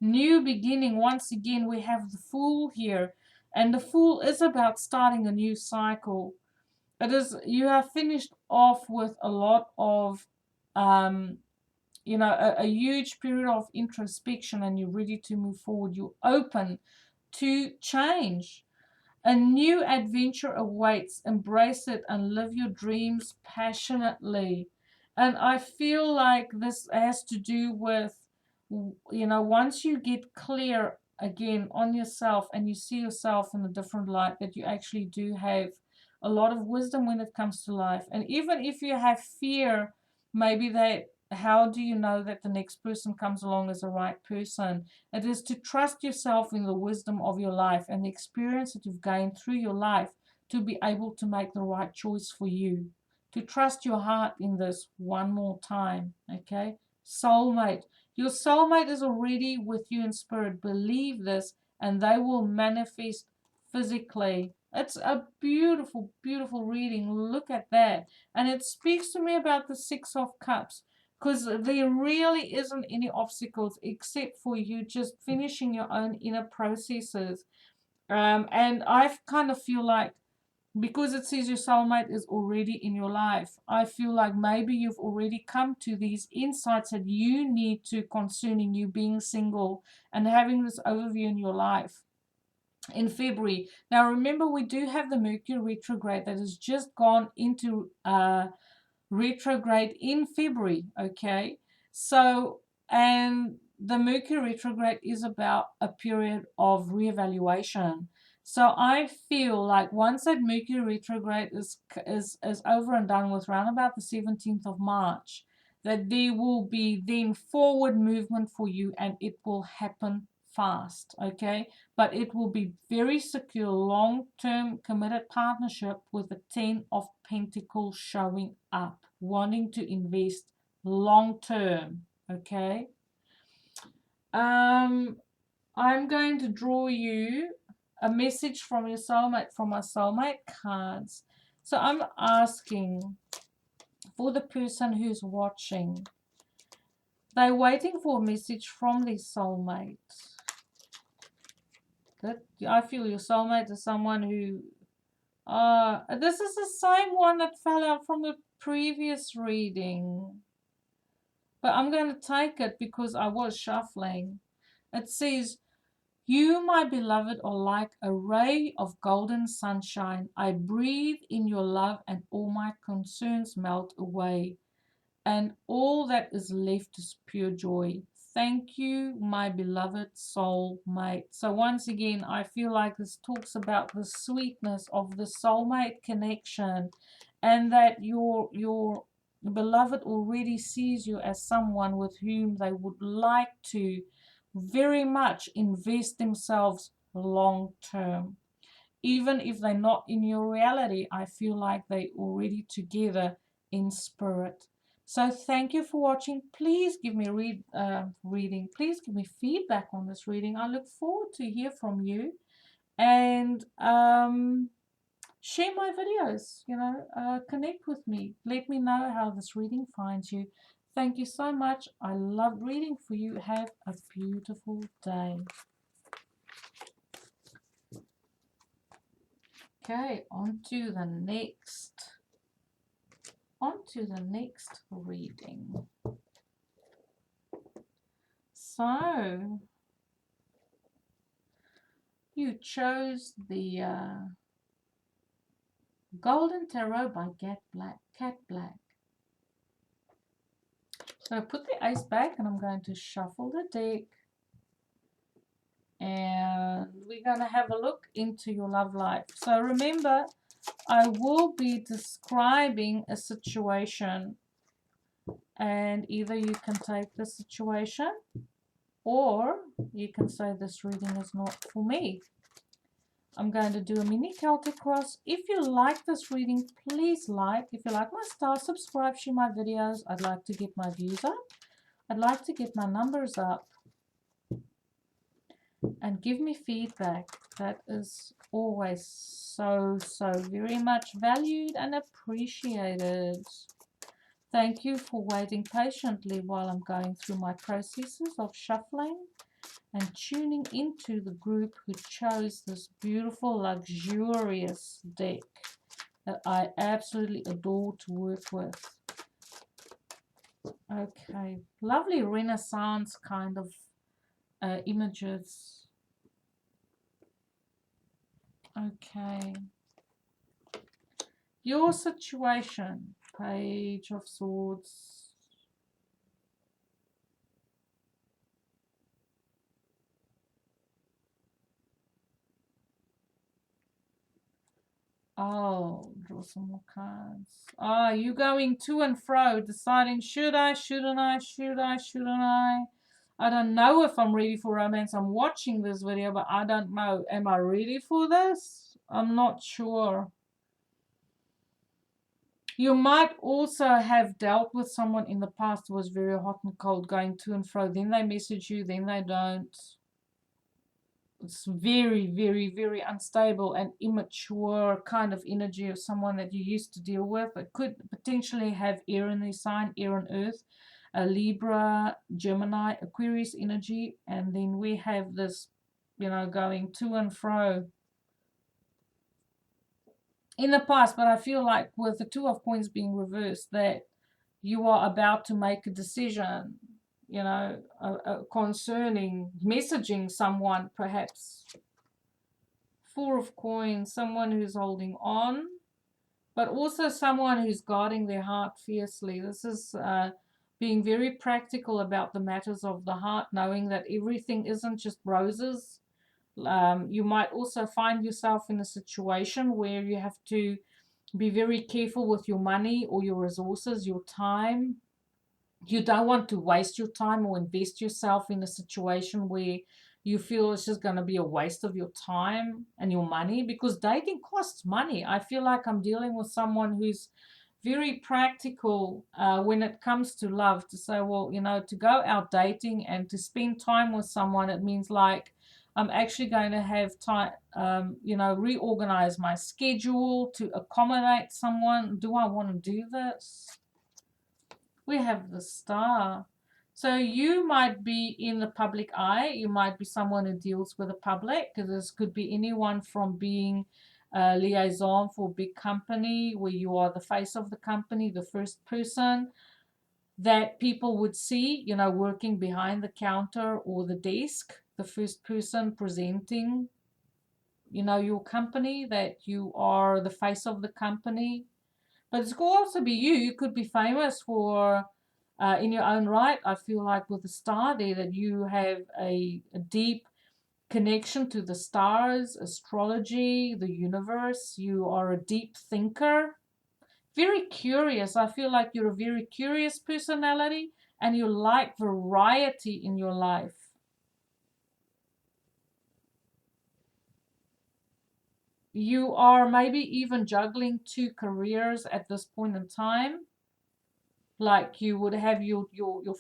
A: New beginning. Once again, we have the Fool here, and the Fool is about starting a new cycle. It is, you have finished off with a lot of you know, a huge period of introspection, and you're ready to move forward. You're open to change. A new adventure awaits. Embrace it and live your dreams passionately. And I feel like this has to do with, you know, once you get clear again on yourself and you see yourself in a different light, that you actually do have a lot of wisdom when it comes to life. And even if you have fear, maybe that, how do you know that the next person comes along as the right person? It is to trust yourself in the wisdom of your life and the experience that you've gained through your life to be able to make the right choice for you. To trust your heart in this one more time, okay? Soulmate. Your soulmate is already with you in spirit. Believe this, and they will manifest physically. It's a beautiful, beautiful reading. Look at that. And it speaks to me about the Six of Cups, because there really isn't any obstacles except for you just finishing your own inner processes. And I kind of feel like, because it says your soulmate is already in your life, I feel like maybe you've already come to these insights that you need to concerning you being single and having this overview in your life in February. Now remember, we do have the Mercury retrograde that has just gone into retrograde in February, okay? So, and the Mercury retrograde is about a period of reevaluation. So I feel like once that Mercury retrograde is over and done with, around about the 17th of March, that there will be then forward movement for you, and it will happen fast, okay? But it will be very secure, long-term committed partnership with the 10 of Pentacles showing up, wanting to invest long-term, okay? I'm going to draw you a message from your soulmate, from my soulmate cards. So I'm asking for the person who's watching. They're waiting for a message from their soulmate. That I feel your soulmate is someone who, this is the same one that fell out from the previous reading. but I'm going to take it because I was shuffling. It says, you, my beloved, are like a ray of golden sunshine. I breathe in your love and all my concerns melt away, and all that is left is pure joy. Thank you, my beloved soulmate. So once again, I feel like this talks about the sweetness of the soulmate connection, and that your beloved already sees you as someone with whom they would like to very much invest themselves long term. Even if they're not in your reality, I feel like they're already together in spirit. So thank you for watching. Please give me reading. Please give me feedback on this reading. I look forward to hear from you, and share my videos. Connect with me. Let me know how this reading finds you. Thank you so much. I love reading for you. Have a beautiful day. Okay, on to the next reading. So you chose the Golden Tarot by Cat Black. So I put the ace back and I'm going to shuffle the deck, and we're going to have a look into your love life. So remember, I will be describing a situation, and either you can take the situation or you can say this reading is not for me. I'm going to do a mini Celtic cross. If you like this reading, please like. If you like my style, subscribe, share my videos. I'd like to get my views up. I'd like to get my numbers up. And give me feedback. That is always so very much valued and appreciated. Thank you for waiting patiently while I'm going through my processes of shuffling and tuning into the group who chose this beautiful, luxurious deck that I absolutely adore to work with. Okay, lovely Renaissance kind of images. Okay, your situation, Page of Swords. Oh, draw some more cards. Ah, you going to and fro, deciding should I, shouldn't I, should I, shouldn't I? I don't know if I'm ready for romance. I'm watching this video, but I don't know. Am I ready for this? I'm not sure. You might also have dealt with someone in the past who was very hot and cold, going to and fro. Then they message you, then they don't. It's very unstable and immature kind of energy of someone that you used to deal with. It could potentially have air in their sign, air and earth, a Libra, Gemini, Aquarius energy, and then we have this, going to and fro in the past. But I feel like with the Two of Coins being reversed, that you are about to make a decision, concerning messaging someone, perhaps. Four of Coins, someone who's holding on, but also someone who's guarding their heart fiercely. This is being very practical about the matters of the heart, knowing that everything isn't just roses. You might also find yourself in a situation where you have to be very careful with your money or your resources, your time. You don't want to waste your time or invest yourself in a situation where you feel it's just going to be a waste of your time and your money, because dating costs money. I feel like I'm dealing with someone who's very practical when it comes to love, to say, well, to go out dating and to spend time with someone, it means like I'm actually going to have time, reorganize my schedule to accommodate someone. Do I want to do this? We have the Star. So you might be in the public eye. You might be someone who deals with the public. This could be anyone from being a liaison for a big company where you are the face of the company, the first person. that people would see, you know, working behind the counter or the desk, the first person presenting, you know, your company, that you are the face of the company. But it could also be you. You could be famous for, in your own right. I feel like with the star there, that you have a deep connection to the stars, astrology, the universe. You are a deep thinker, very curious. I feel like you're a very curious personality and you like variety in your life. You are maybe even juggling two careers at this point in time. Like you would have your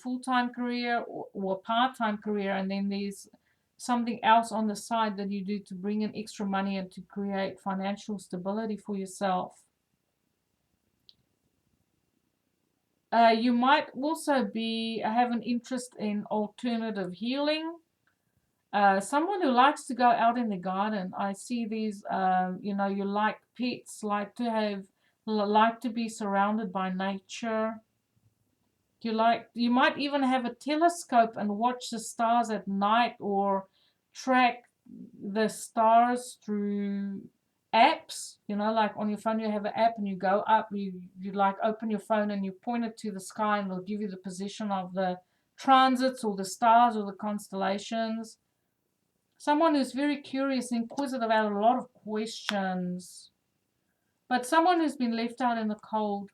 A: full-time career or part-time career, and then there's something else on the side that you do to bring in extra money and to create financial stability for yourself. You might also be have an interest in alternative healing. Someone who likes to go out in the garden. I see these, you know, you like pets, like to be surrounded by nature. You might even have a telescope and watch the stars at night, or track the stars through apps. You know, like on your phone, you have an app and you go up, you like open your phone and you point it to the sky and it'll give you the position of the transits or the stars or the constellations. Someone who's very curious, inquisitive, about a lot of questions, but someone who's been left out in the cold.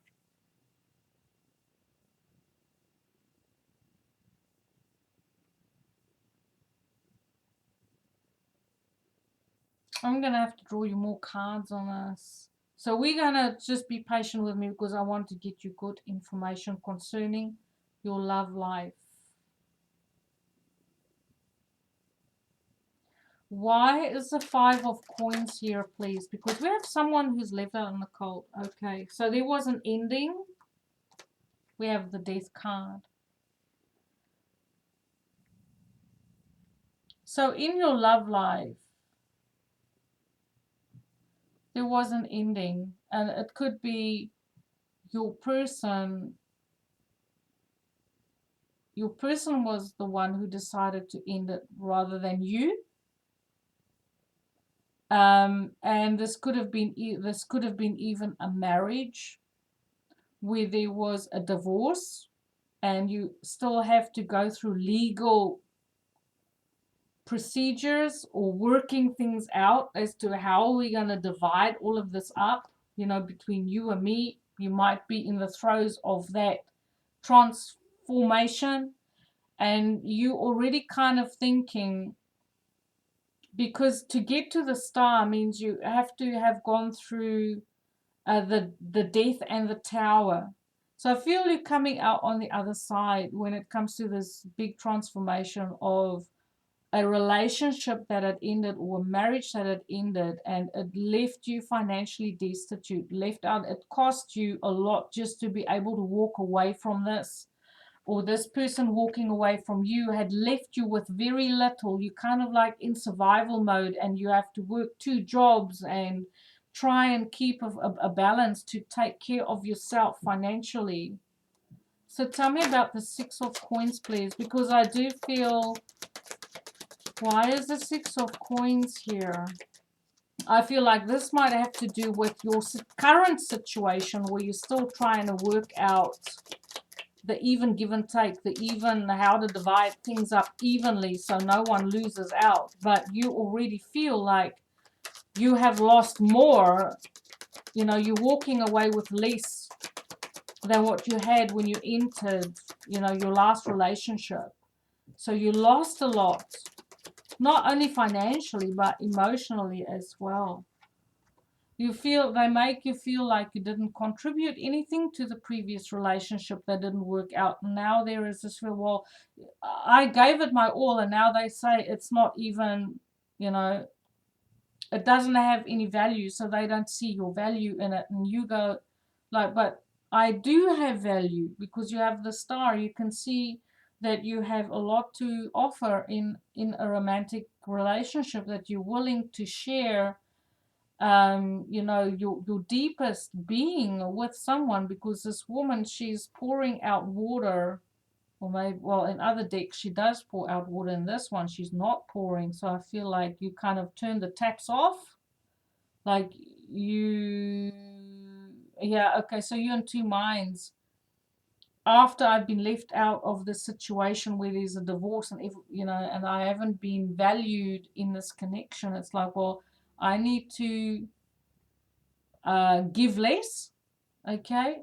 A: I'm going to have to draw you more cards on this. So we're going to just be patient with me because I want to get you good information concerning your love life. Why is the Five of Coins here, please? Because we have someone who's left out in the cold. Okay, so there was an ending. We have the Death card. So in your love life, there was an ending, and it could be your person was the one who decided to end it rather than you. And this could have been even a marriage where there was a divorce and you still have to go through legal procedures or working things out as to how we're going to divide all of this up, you know, between you and me. You might be in the throes of that transformation, and you already kind of thinking, because to get to the star means you have to have gone through the death and the tower. So I feel you're coming out on the other side when it comes to this big transformation of a relationship that had ended or a marriage that had ended, and it left you financially destitute, left out. It cost you a lot just to be able to walk away from this, or this person walking away from you had left you with very little. You kind of like in survival mode and you have to work two jobs and try and keep a balance to take care of yourself financially. So tell me about the Six of Coins, please, because I do feel, why is the Six of Coins here? I feel like this might have to do with your current situation where you're still trying to work out the even give and take, the even how to divide things up evenly so no one loses out. But you already feel like you have lost more. You know, you're walking away with less than what you had when you entered, you know, your last relationship. So you lost a lot, not only financially, but emotionally as well. They make you feel like you didn't contribute anything to the previous relationship that didn't work out. And now there is this feel, well, I gave it my all, and now they say it's not even, you know, it doesn't have any value, so they don't see your value in it. And you go, like, but I do have value because you have the star. You can see that you have a lot to offer in a romantic relationship, that you're willing to share you know, your deepest being with someone, because this woman, she's pouring out water. Or maybe, well, in other decks she does pour out water. In this one she's not pouring. So I feel like you kind of turn the taps off. Like you, yeah, okay, so you're in two minds. After I've been left out of the situation where there's a divorce and you know, and I haven't been valued in this connection, it's like, well, I need to give less, okay,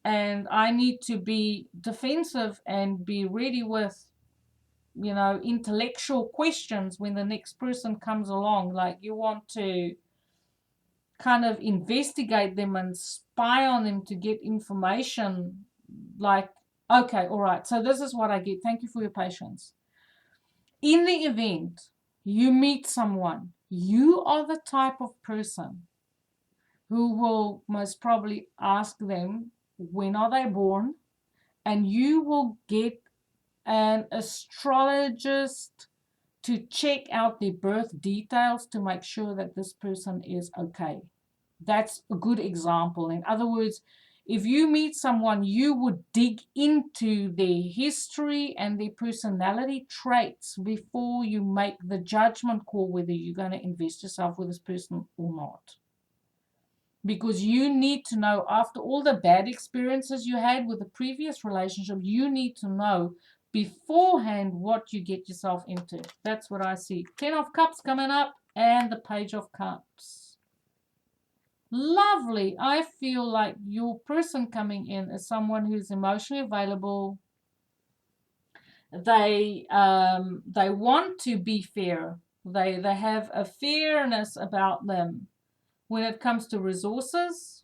A: and I need to be defensive and be ready with, you know, intellectual questions when the next person comes along. Like you want to kind of investigate them and spy on them to get information. Like, okay, all right, so this is what I get. Thank you for your patience. In the event you meet someone, you are the type of person who will most probably ask them when are they born, and you will get an astrologist to check out their birth details to make sure that this person is okay. That's a good example. In other words, if you meet someone, you would dig into their history and their personality traits before you make the judgment call whether you're going to invest yourself with this person or not. Because you need to know, after all the bad experiences you had with the previous relationship, you need to know beforehand what you get yourself into. That's what I see. 10 of Cups coming up and the Page of Cups. Lovely. I feel like your person coming in is someone who's emotionally available. They want to be fair. They have a fairness about them when it comes to resources.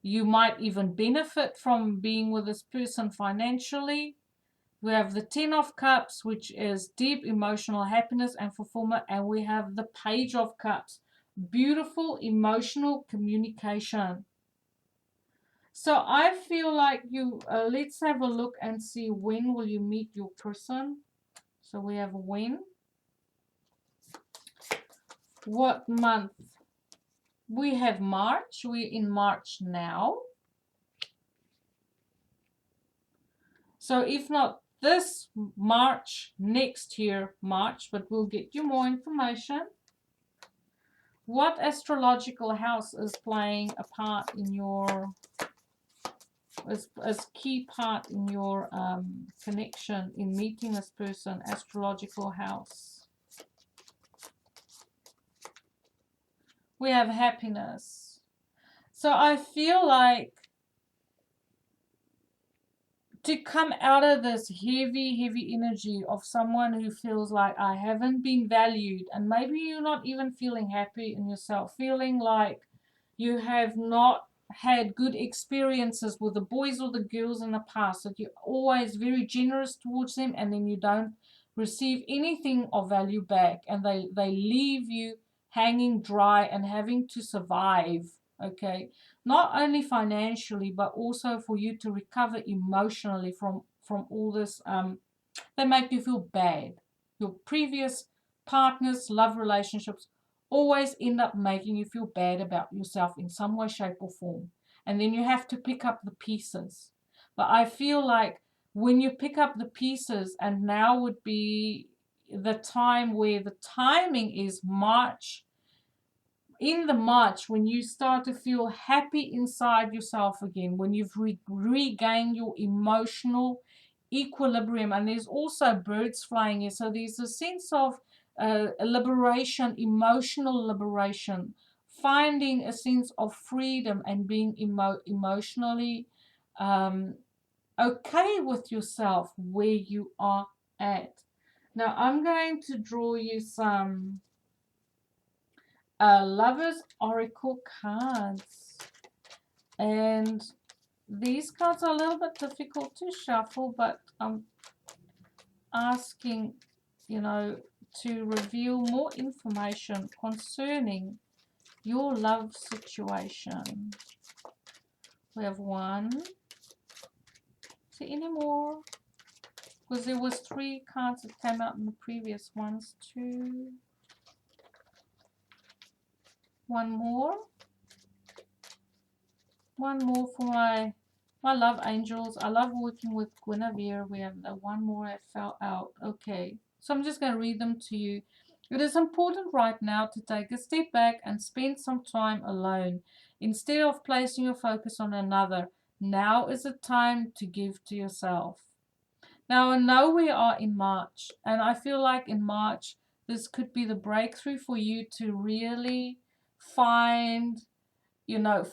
A: You might even benefit from being with this person financially. We have the 10 of Cups, which is deep emotional happiness and fulfillment. And we have the Page of Cups, beautiful emotional communication. So I feel like you, let's have a look and see when will you meet your person. So we have when. What month? We have March. We're in March now. So if not this March, next year March, but we'll get you more information. What astrological house is playing a part in your, is key part in your connection in meeting this person? Astrological house. We have happiness. So I feel like to come out of this heavy energy of someone who feels like I haven't been valued, and maybe you're not even feeling happy in yourself, feeling like you have not had good experiences with the boys or the girls in the past, that you're always very generous towards them and then you don't receive anything of value back, and they leave you hanging dry and having to survive, okay, not only financially but also for you to recover emotionally from all this. They make you feel bad. Your previous partners, love relationships always end up making you feel bad about yourself in some way, shape or form, and then you have to pick up the pieces. But I feel like when you pick up the pieces, and now would be the time where the timing is March, in the March, when you start to feel happy inside yourself again, when you've regained your emotional equilibrium, and there's also birds flying here, so there's a sense of liberation, emotional liberation, finding a sense of freedom and being emotionally okay with yourself where you are at. Now I'm going to draw you some Lovers Oracle cards, and these cards are a little bit difficult to shuffle, but I'm asking, you know, to reveal more information concerning your love situation. We have one. See any more? Because there was 3 cards that came out in the previous ones. 2, One more. One more for my love angels. I love working with Guinevere. We have one more that fell out. Okay. So I'm just going to read them to you. It is important right now to take a step back and spend some time alone. Instead of placing your focus on another, now is the time to give to yourself. Now, I know we are in March, and I feel like in March, this could be the breakthrough for you to really find,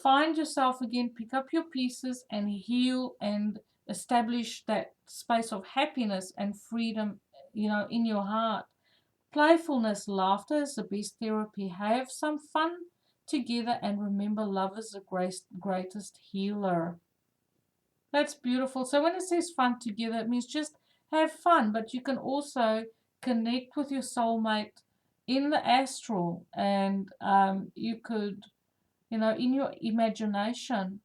A: find yourself again, pick up your pieces and heal and establish that space of happiness and freedom, in your heart. Playfulness, laughter is the best therapy. Have some fun together and remember love is the greatest healer. That's beautiful. So when it says fun together, it means just have fun, but you can also connect with your soulmate in the astral, and you could, in your imagination,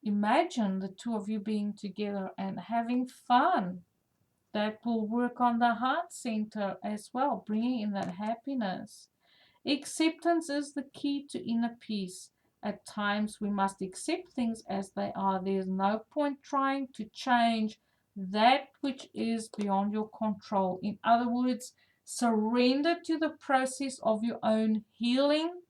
A: imagine the two of you being together and having fun. That will work on the heart center as well, bringing in that happiness. Acceptance is the key to inner peace. At times, we must accept things as they are. There's no point trying to change that which is beyond your control. In other words, surrender to the process of your own healing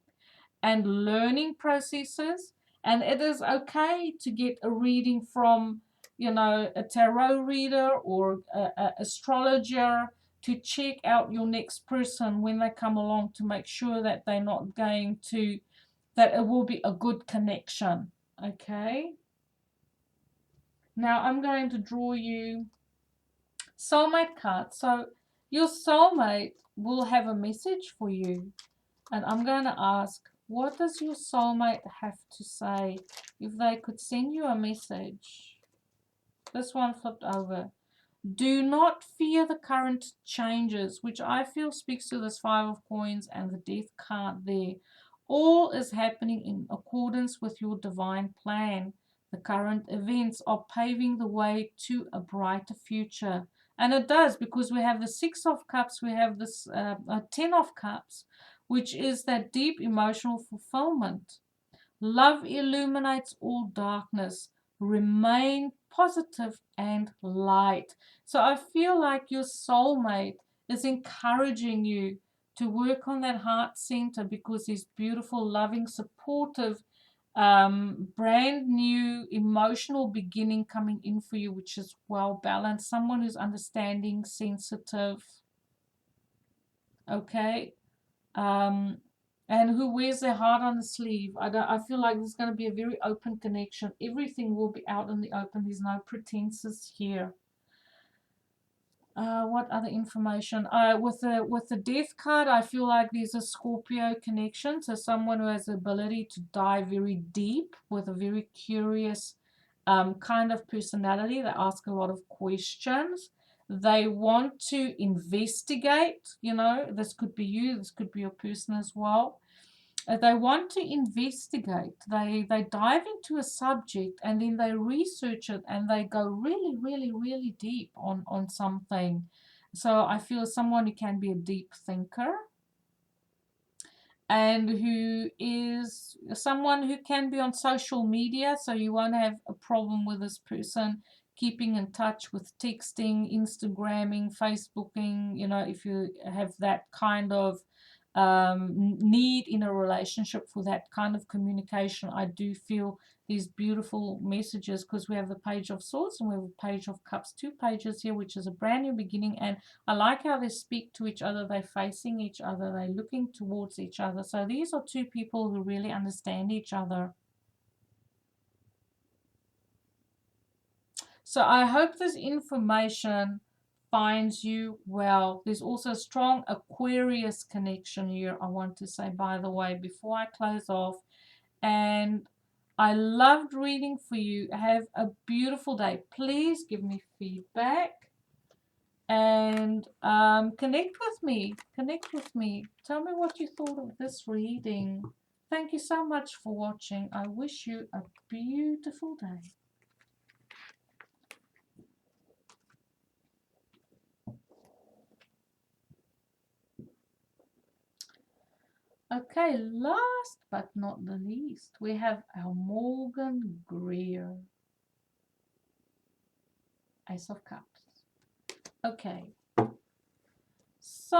A: and learning processes. And it is okay to get a reading from, a tarot reader or a astrologer to check out your next person when they come along to make sure that they're not going to, that it will be a good connection. Okay. Now I'm going to draw you soulmate cards. So your soulmate will have a message for you. And I'm going to ask, what does your soulmate have to say? If they could send you a message. This one flipped over. Do not fear the current changes, which I feel speaks to this Five of Coins and the Death card there. All is happening in accordance with your divine plan. The current events are paving the way to a brighter future. And it does, because we have the Six of Cups, we have this Ten of Cups, which is that deep emotional fulfillment. Love illuminates all darkness. Remain positive and light. So I feel like your soulmate is encouraging you to work on that heart center, because there's beautiful, loving, supportive, brand new emotional beginning coming in for you, which is well balanced. Someone who's understanding, sensitive. Okay. um, and who wears their heart on the sleeve. I feel like there's going to be a very open connection. Everything will be out in the open. There's no pretenses here. What other information? With the Death card, I feel like there's a Scorpio connection. So someone who has the ability to dive very deep with a very curious kind of personality. They ask a lot of questions. They want to investigate. This could be you. This could be your person as well. They want to investigate. They dive into a subject and then they research it and they go really, really, really deep on something. So I feel someone who can be a deep thinker and who is someone who can be on social media, so you won't have a problem with this person keeping in touch with texting, Instagramming, Facebooking, if you have that kind of need in a relationship for that kind of communication. I do feel these beautiful messages, because we have the Page of Swords and we have the Page of Cups, 2 pages here, which is a brand new beginning. And I like how they speak to each other. They're facing each other. They're looking towards each other. So these are 2 people who really understand each other. So I hope this information finds you well. There's also a strong Aquarius connection here, I want to say, by the way, before I close off. And I loved reading for you. Have a beautiful day. Please give me feedback and connect with me. Connect with me. Tell me what you thought of this reading. Thank you so much for watching. I wish you a beautiful day. Okay, last but not the least, we have our Morgan Greer. Ace of Cups. Okay. So,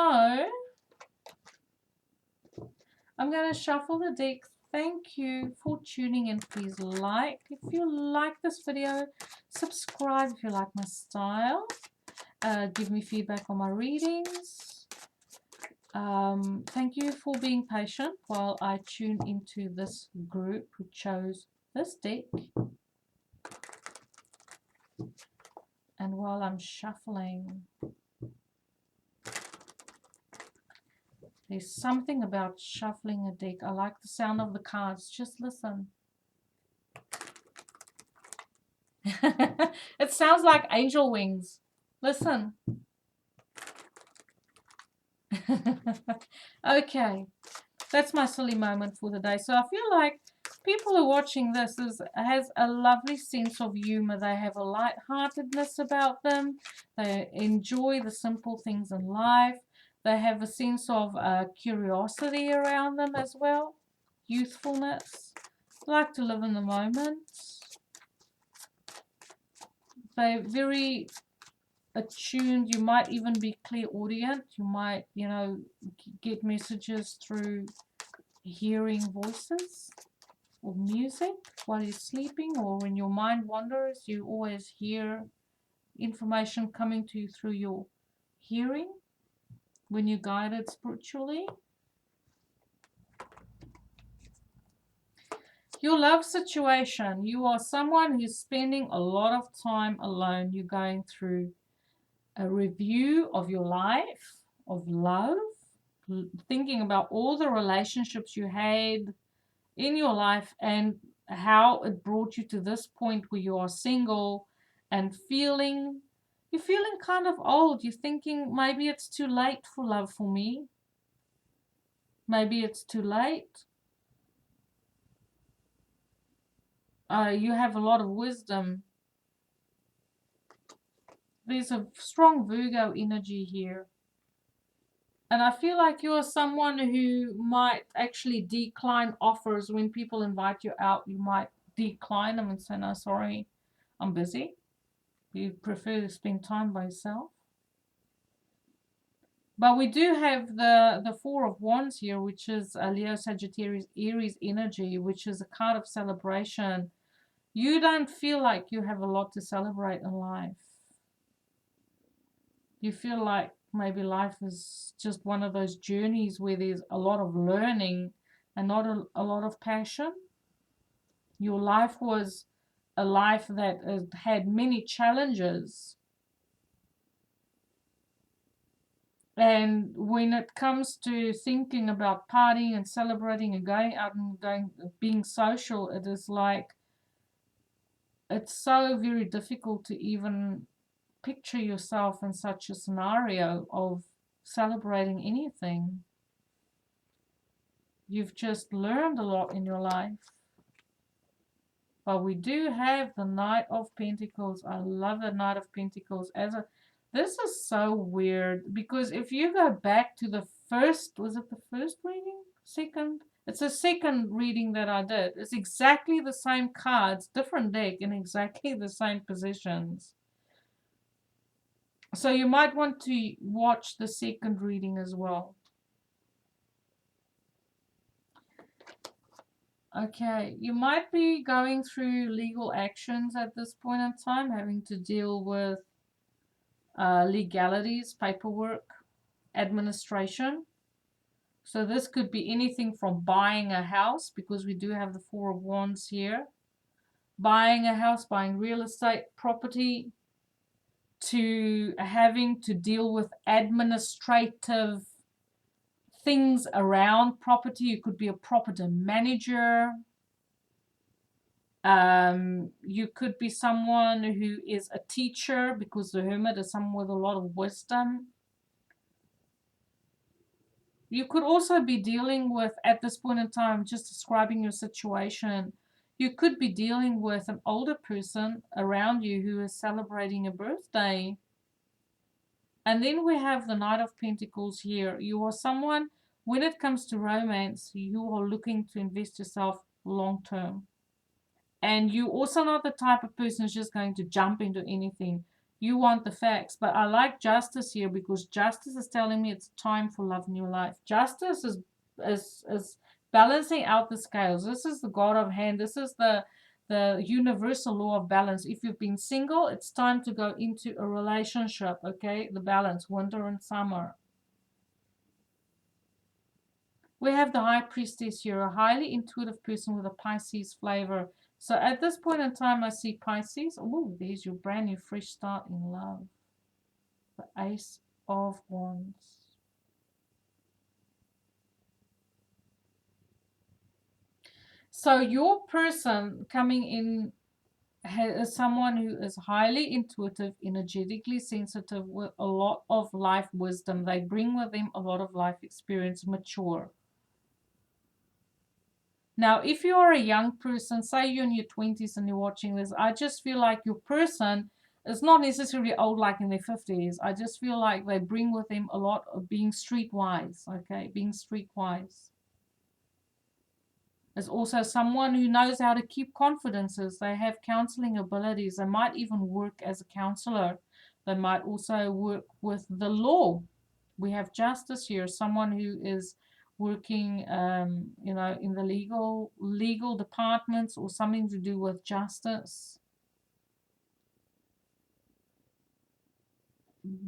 A: I'm going to shuffle the deck. Thank you for tuning in. Please like if you like this video. Subscribe if you like my style. Give me feedback on my readings. Thank you for being patient while I tune into this group who chose this deck. And while I'm shuffling, there's something about shuffling a deck. I like the sound of the cards. Just listen. It sounds like angel wings. Listen. Okay. That's my silly moment for the day. So I feel like people who are watching this has a lovely sense of humor. They have a lightheartedness about them. They enjoy the simple things in life. They have a sense of curiosity around them as well. Youthfulness. They like to live in the moment. They're very attuned. You might even be clairaudient. You might, get messages through hearing voices or music while you're sleeping, or when your mind wanders, you always hear information coming to you through your hearing when you're guided spiritually. Your love situation. You are someone who's spending a lot of time alone. You're going through a review of your life, of love, thinking about all the relationships you had in your life and how it brought you to this point where you are single and you're feeling kind of old. You're thinking maybe it's too late for love for me. Maybe it's too late. You have a lot of wisdom. There's a strong Virgo energy here. And I feel like you're someone who might actually decline offers when people invite you out. You might decline them and say, no, sorry, I'm busy. You prefer to spend time by yourself. But we do have the Four of Wands here, which is a Leo, Sagittarius, Aries energy, which is a card of celebration. You don't feel like you have a lot to celebrate in life. You feel like maybe life is just one of those journeys where there's a lot of learning and not a lot of passion. Your life was a life that had many challenges. And when it comes to thinking about partying and celebrating and going out and being social, it is like it's so very difficult to even picture yourself in such a scenario of celebrating anything. You've just learned a lot in your life. But we do have the Knight of Pentacles. I love the Knight of Pentacles. This is so weird because if you go back to the first, was it the first reading? Second? It's the second reading that I did. It's exactly the same cards, different deck, in exactly the same positions. So you might want to watch the second reading as well. Okay, you might be going through legal actions at this point in time, having to deal with legalities, paperwork, administration. So this could be anything from buying a house, because we do have the Four of Wands here. Buying a house, buying real estate, property, to having to deal with administrative things around property. You could be a property manager. You could be someone who is a teacher, because the Hermit is someone with a lot of wisdom. You could also be dealing with, at this point in time, just describing your situation, you could be dealing with an older person around you who is celebrating a birthday. And then we have the Knight of Pentacles here. You are someone when it comes to romance, you are looking to invest yourself long term. And you also not the type of person who's just going to jump into anything. You want the facts. But I like justice here because justice is telling me it's time for love in your life. Justice is balancing out the scales. This is the God of hand. This is the universal law of balance. If you've been single, it's time to go into a relationship, okay? The balance, winter and summer. We have the High Priestess here, a highly intuitive person with a Pisces flavor. So at this point in time, I see Pisces. Oh, there's your brand new fresh start in love. The Ace of Wands. So your person coming in is someone who is highly intuitive, energetically sensitive, with a lot of life wisdom. They bring with them a lot of life experience, mature. Now, if you are a young person, say you're in your 20s and you're watching this, I just feel like your person is not necessarily old like in their 50s. I just feel like they bring with them a lot of being streetwise, okay? Being streetwise. Is also someone who knows how to keep confidences. They have counseling abilities. They might even work as a counselor. They might also work with the law. We have justice here, someone who is working, in the legal departments or something to do with justice.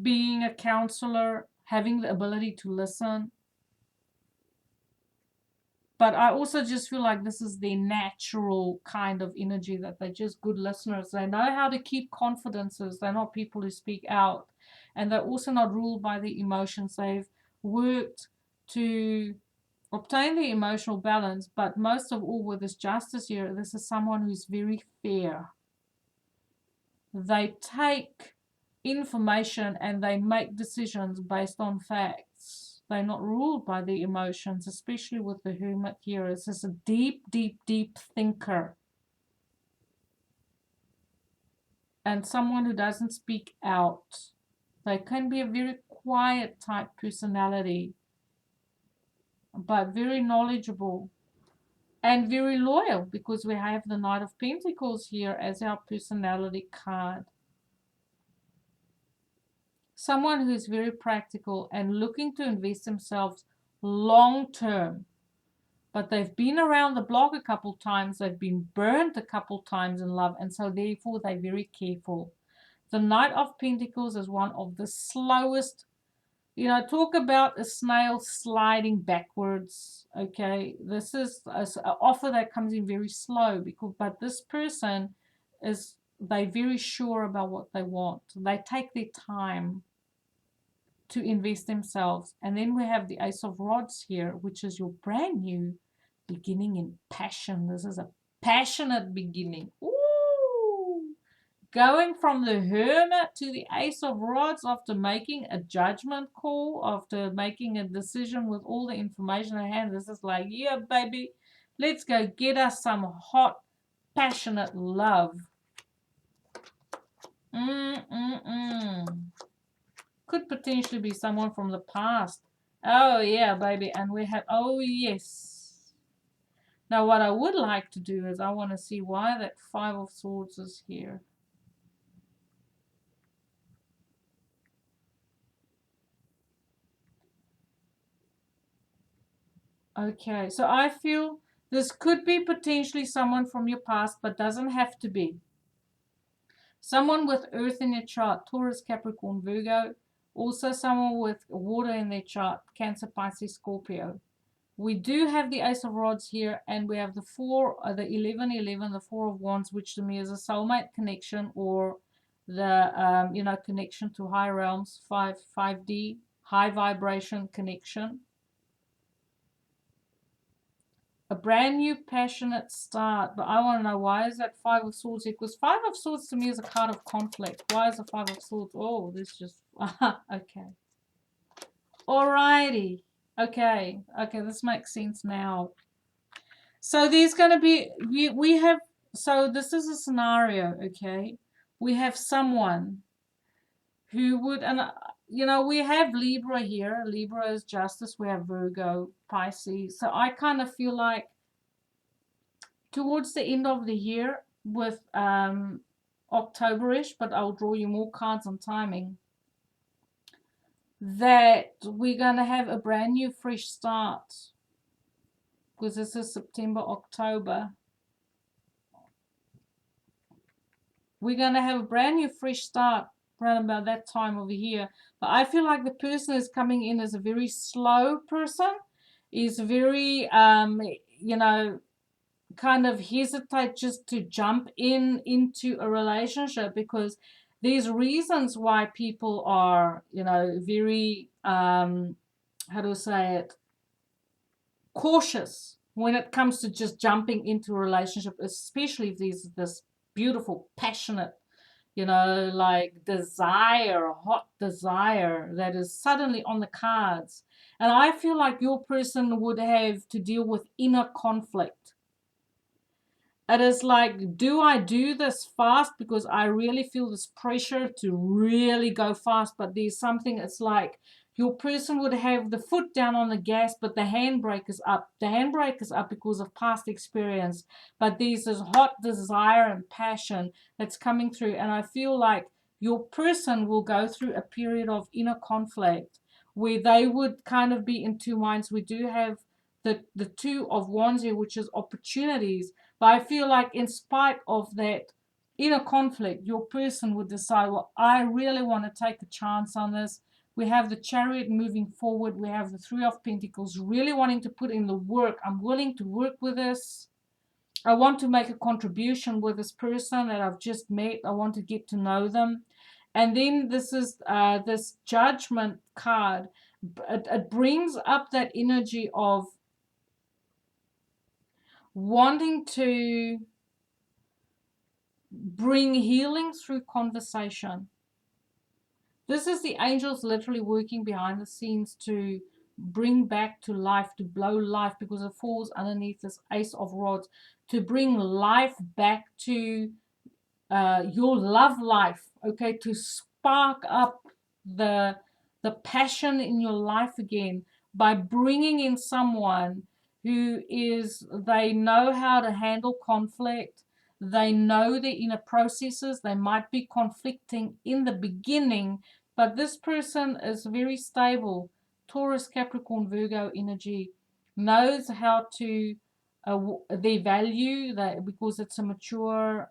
A: Being a counselor, having the ability to listen. But I also just feel like this is their natural kind of energy, that they're just good listeners. They know how to keep confidences. They're not people who speak out. And they're also not ruled by the emotions. They've worked to obtain the emotional balance, but most of all with this justice here, this is someone who's very fair. They take information and they make decisions based on facts. They're not ruled by the emotions, especially with the Hermit here. This is a deep, deep, deep thinker. And someone who doesn't speak out. They can be a very quiet type personality, but very knowledgeable and very loyal, because we have the Knight of Pentacles here as our personality card. Someone who is very practical and looking to invest themselves long term. But they've been around the block a couple times. They've been burnt a couple times in love. And so therefore they're very careful. The Knight of Pentacles is one of the slowest. Talk about a snail sliding backwards. Okay, this is an offer that comes in very slow, but this person they're very sure about what they want. They take their time to invest themselves. And then we have the Ace of Rods here, which is your brand new beginning in passion. This is a passionate beginning. Ooh! Going from the Hermit to the Ace of Rods after making a judgment call, after making a decision with all the information at hand. This is like, yeah, baby, let's go get us some hot, passionate love. Could potentially be someone from the past. Oh, yeah, baby. And we have, oh, yes. Now, what I would like to do is I want to see why that Five of Swords is here. Okay, so I feel this could be potentially someone from your past, but doesn't have to be. Someone with Earth in their chart, Taurus, Capricorn, Virgo. Also someone with water in their chart, Cancer, Pisces, Scorpio. We do have the Ace of Rods here, and we have the 1111, the Four of Wands, which to me is a soulmate connection, or the connection to high realms, 5D, high vibration connection. A brand new passionate start. But I want to know, why is that Five of Swords here? Because Five of Swords to me is a card of conflict. Why is the Five of Swords? Oh, this just okay. Alrighty. Okay, this makes sense now. So there's going to be, we have, so this is a scenario, okay? We have someone who would, and you know, we have Libra here. Libra is justice. We have Virgo, Pisces. So I kind of feel like towards the end of the year with Octoberish, but I'll draw you more cards on timing, that we're going to have a brand new fresh start, because this is September, October. We're going to have a brand new fresh start around about that time of the year. But I feel like the person is coming in as a very slow person, is very, you know, kind of hesitate just to jump into a relationship, because there's reasons why people are, you know, very, how do I say it, cautious when it comes to just jumping into a relationship, especially if there's this beautiful, passionate, you know, like desire, hot desire that is suddenly on the cards. And I feel like your person would have to deal with inner conflict. It is like, do I do this fast because I really feel this pressure to really go fast? But there's something, it's like your person would have the foot down on the gas, but the handbrake is up. The handbrake is up because of past experience. But there's this hot desire and passion that's coming through. And I feel like your person will go through a period of inner conflict where they would kind of be in two minds. We do have the Two of Wands here, which is opportunities. But I feel like in spite of that inner conflict, your person would decide, well, I really want to take a chance on this. We have the Chariot moving forward. We have the Three of Pentacles really wanting to put in the work. I'm willing to work with this. I want to make a contribution with this person that I've just met. I want to get to know them. And then this is this Judgment card. It brings up that energy of wanting to bring healing through conversation. This is the angels literally working behind the scenes to bring back to life, to blow life, because it falls underneath this Ace of Rods, to bring life back to your love life, okay, to spark up the passion in your life again by bringing in someone who is, they know how to handle conflict. They know their inner processes. They might be conflicting in the beginning, but this person is very stable. Taurus, Capricorn, Virgo energy, knows how to their value, that because it's a mature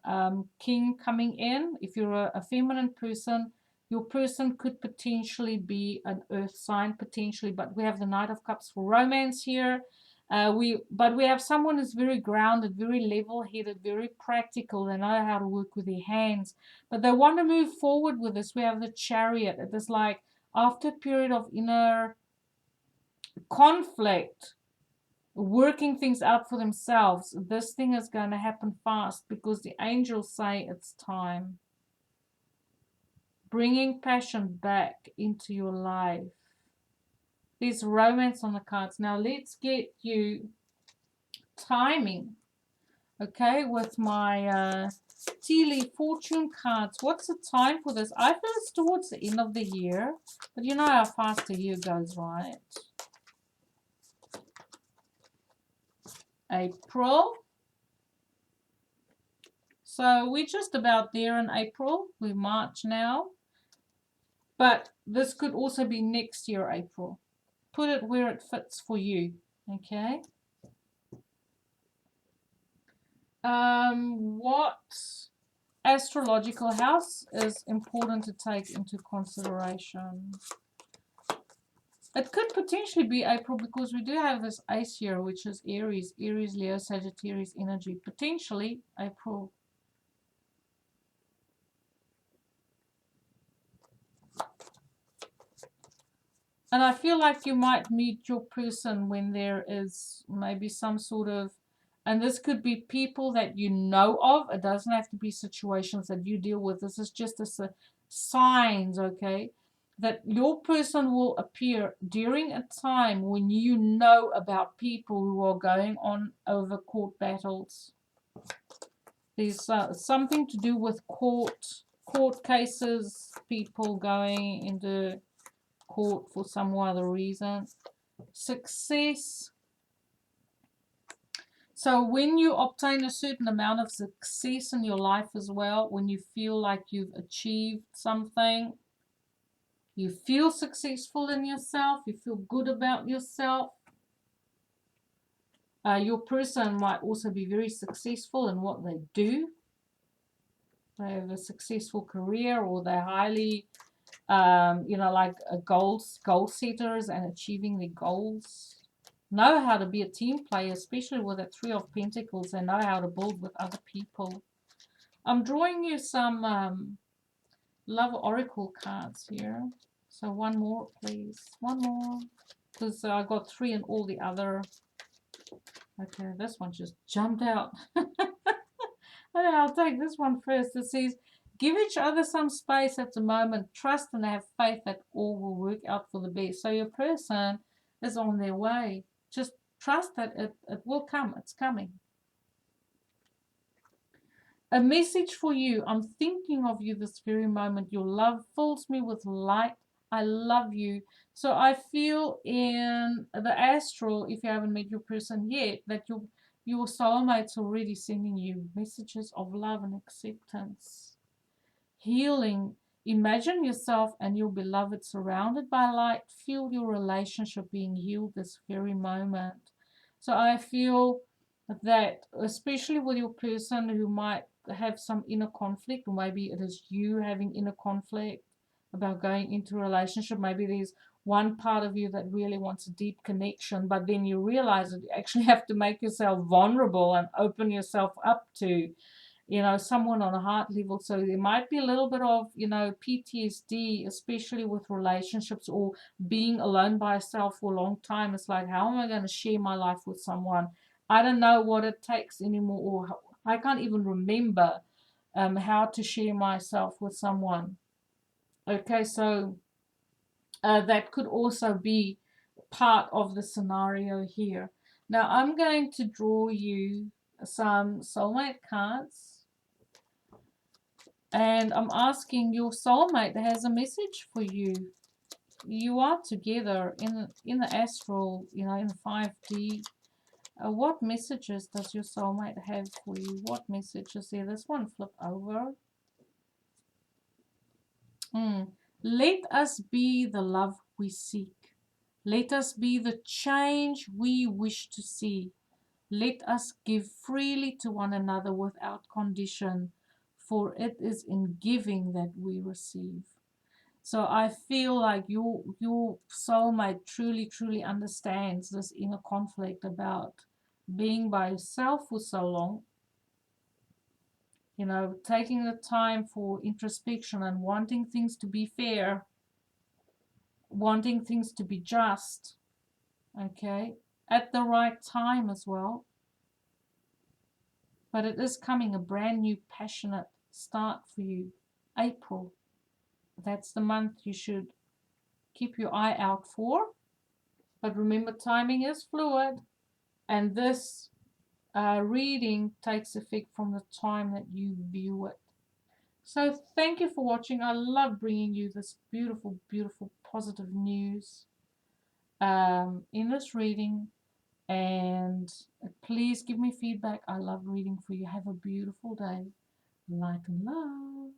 A: king coming in. If you're a feminine person, your person could potentially be an earth sign, potentially, but we have the Knight of Cups for romance here. But we have someone who's very grounded, very level-headed, very practical. They know how to work with their hands, but they want to move forward with this. We have the Chariot. It is like after a period of inner conflict, working things out for themselves, this thing is going to happen fast because the angels say it's time. Bringing passion back into your life. There's romance on the cards. Now let's get you timing, okay, with my tea leaf fortune cards. What's the time for this? I feel it's towards the end of the year, but you know how fast the year goes, right? April. So we're just about there in April. We're March now. But this could also be next year, April. Put it where it fits for you. Okay. What astrological house is important to take into consideration? It could potentially be April because we do have this ace here, which is Aries, Leo, Sagittarius energy. Potentially April. And I feel like you might meet your person when there is maybe some sort of, and this could be people that you know of. It doesn't have to be situations that you deal with. This is just a signs, okay, that your person will appear during a time when you know about people who are going on over court battles. There's something to do with court cases, people going into caught for some other reason. Success. So when you obtain a certain amount of success in your life as well, when you feel like you've achieved something, you feel successful in yourself, you feel good about yourself. Your person might also be very successful in what they do. They have a successful career, or they're highly, like goal setters and achieving their goals. Know how to be a team player, especially with the Three of Pentacles. They know how to build with other people. I'm drawing you some love oracle cards here. So one more, please. One more. Because I got 3 in all the other. Okay, this one just jumped out. Okay, I'll take this one first. It says, give each other some space at the moment. Trust and have faith that all will work out for the best. So your person is on their way. Just trust that it will come. It's coming. A message for you. I'm thinking of you this very moment. Your love fills me with light. I love you. So I feel in the astral, if you haven't met your person yet, that your soulmate's already sending you messages of love and acceptance. Healing. Imagine yourself and your beloved surrounded by light. Feel your relationship being healed this very moment. So I feel that, especially with your person who might have some inner conflict, or maybe it is you having inner conflict about going into a relationship. Maybe there's one part of you that really wants a deep connection, but then you realize that you actually have to make yourself vulnerable and open yourself up to, someone on a heart level. So there might be a little bit of, PTSD, especially with relationships or being alone by yourself for a long time. It's like, how am I going to share my life with someone? I don't know what it takes anymore, or I can't even remember how to share myself with someone. Okay, so that could also be part of the scenario here. Now I'm going to draw you some soulmate cards, and I'm asking your soulmate has a message for you. You are together in the astral, in the 5D. What messages does your soulmate have for you? What messages there? This one flip over. Let us be the love we seek. Let us be the change we wish to see. Let us give freely to one another without condition, for it is in giving that we receive. So I feel like your soulmate truly understands this inner conflict about being by yourself for so long, taking the time for introspection and wanting things to be fair, wanting things to be just, okay, at the right time as well. But it is coming, a brand new passionate start for you. April, that's the month you should keep your eye out for. But remember, timing is fluid, and this reading takes effect from the time that you view it. So thank you for watching. I love bringing you this beautiful positive news in this reading. And please give me feedback. I love reading for you. Have a beautiful day. Light and love.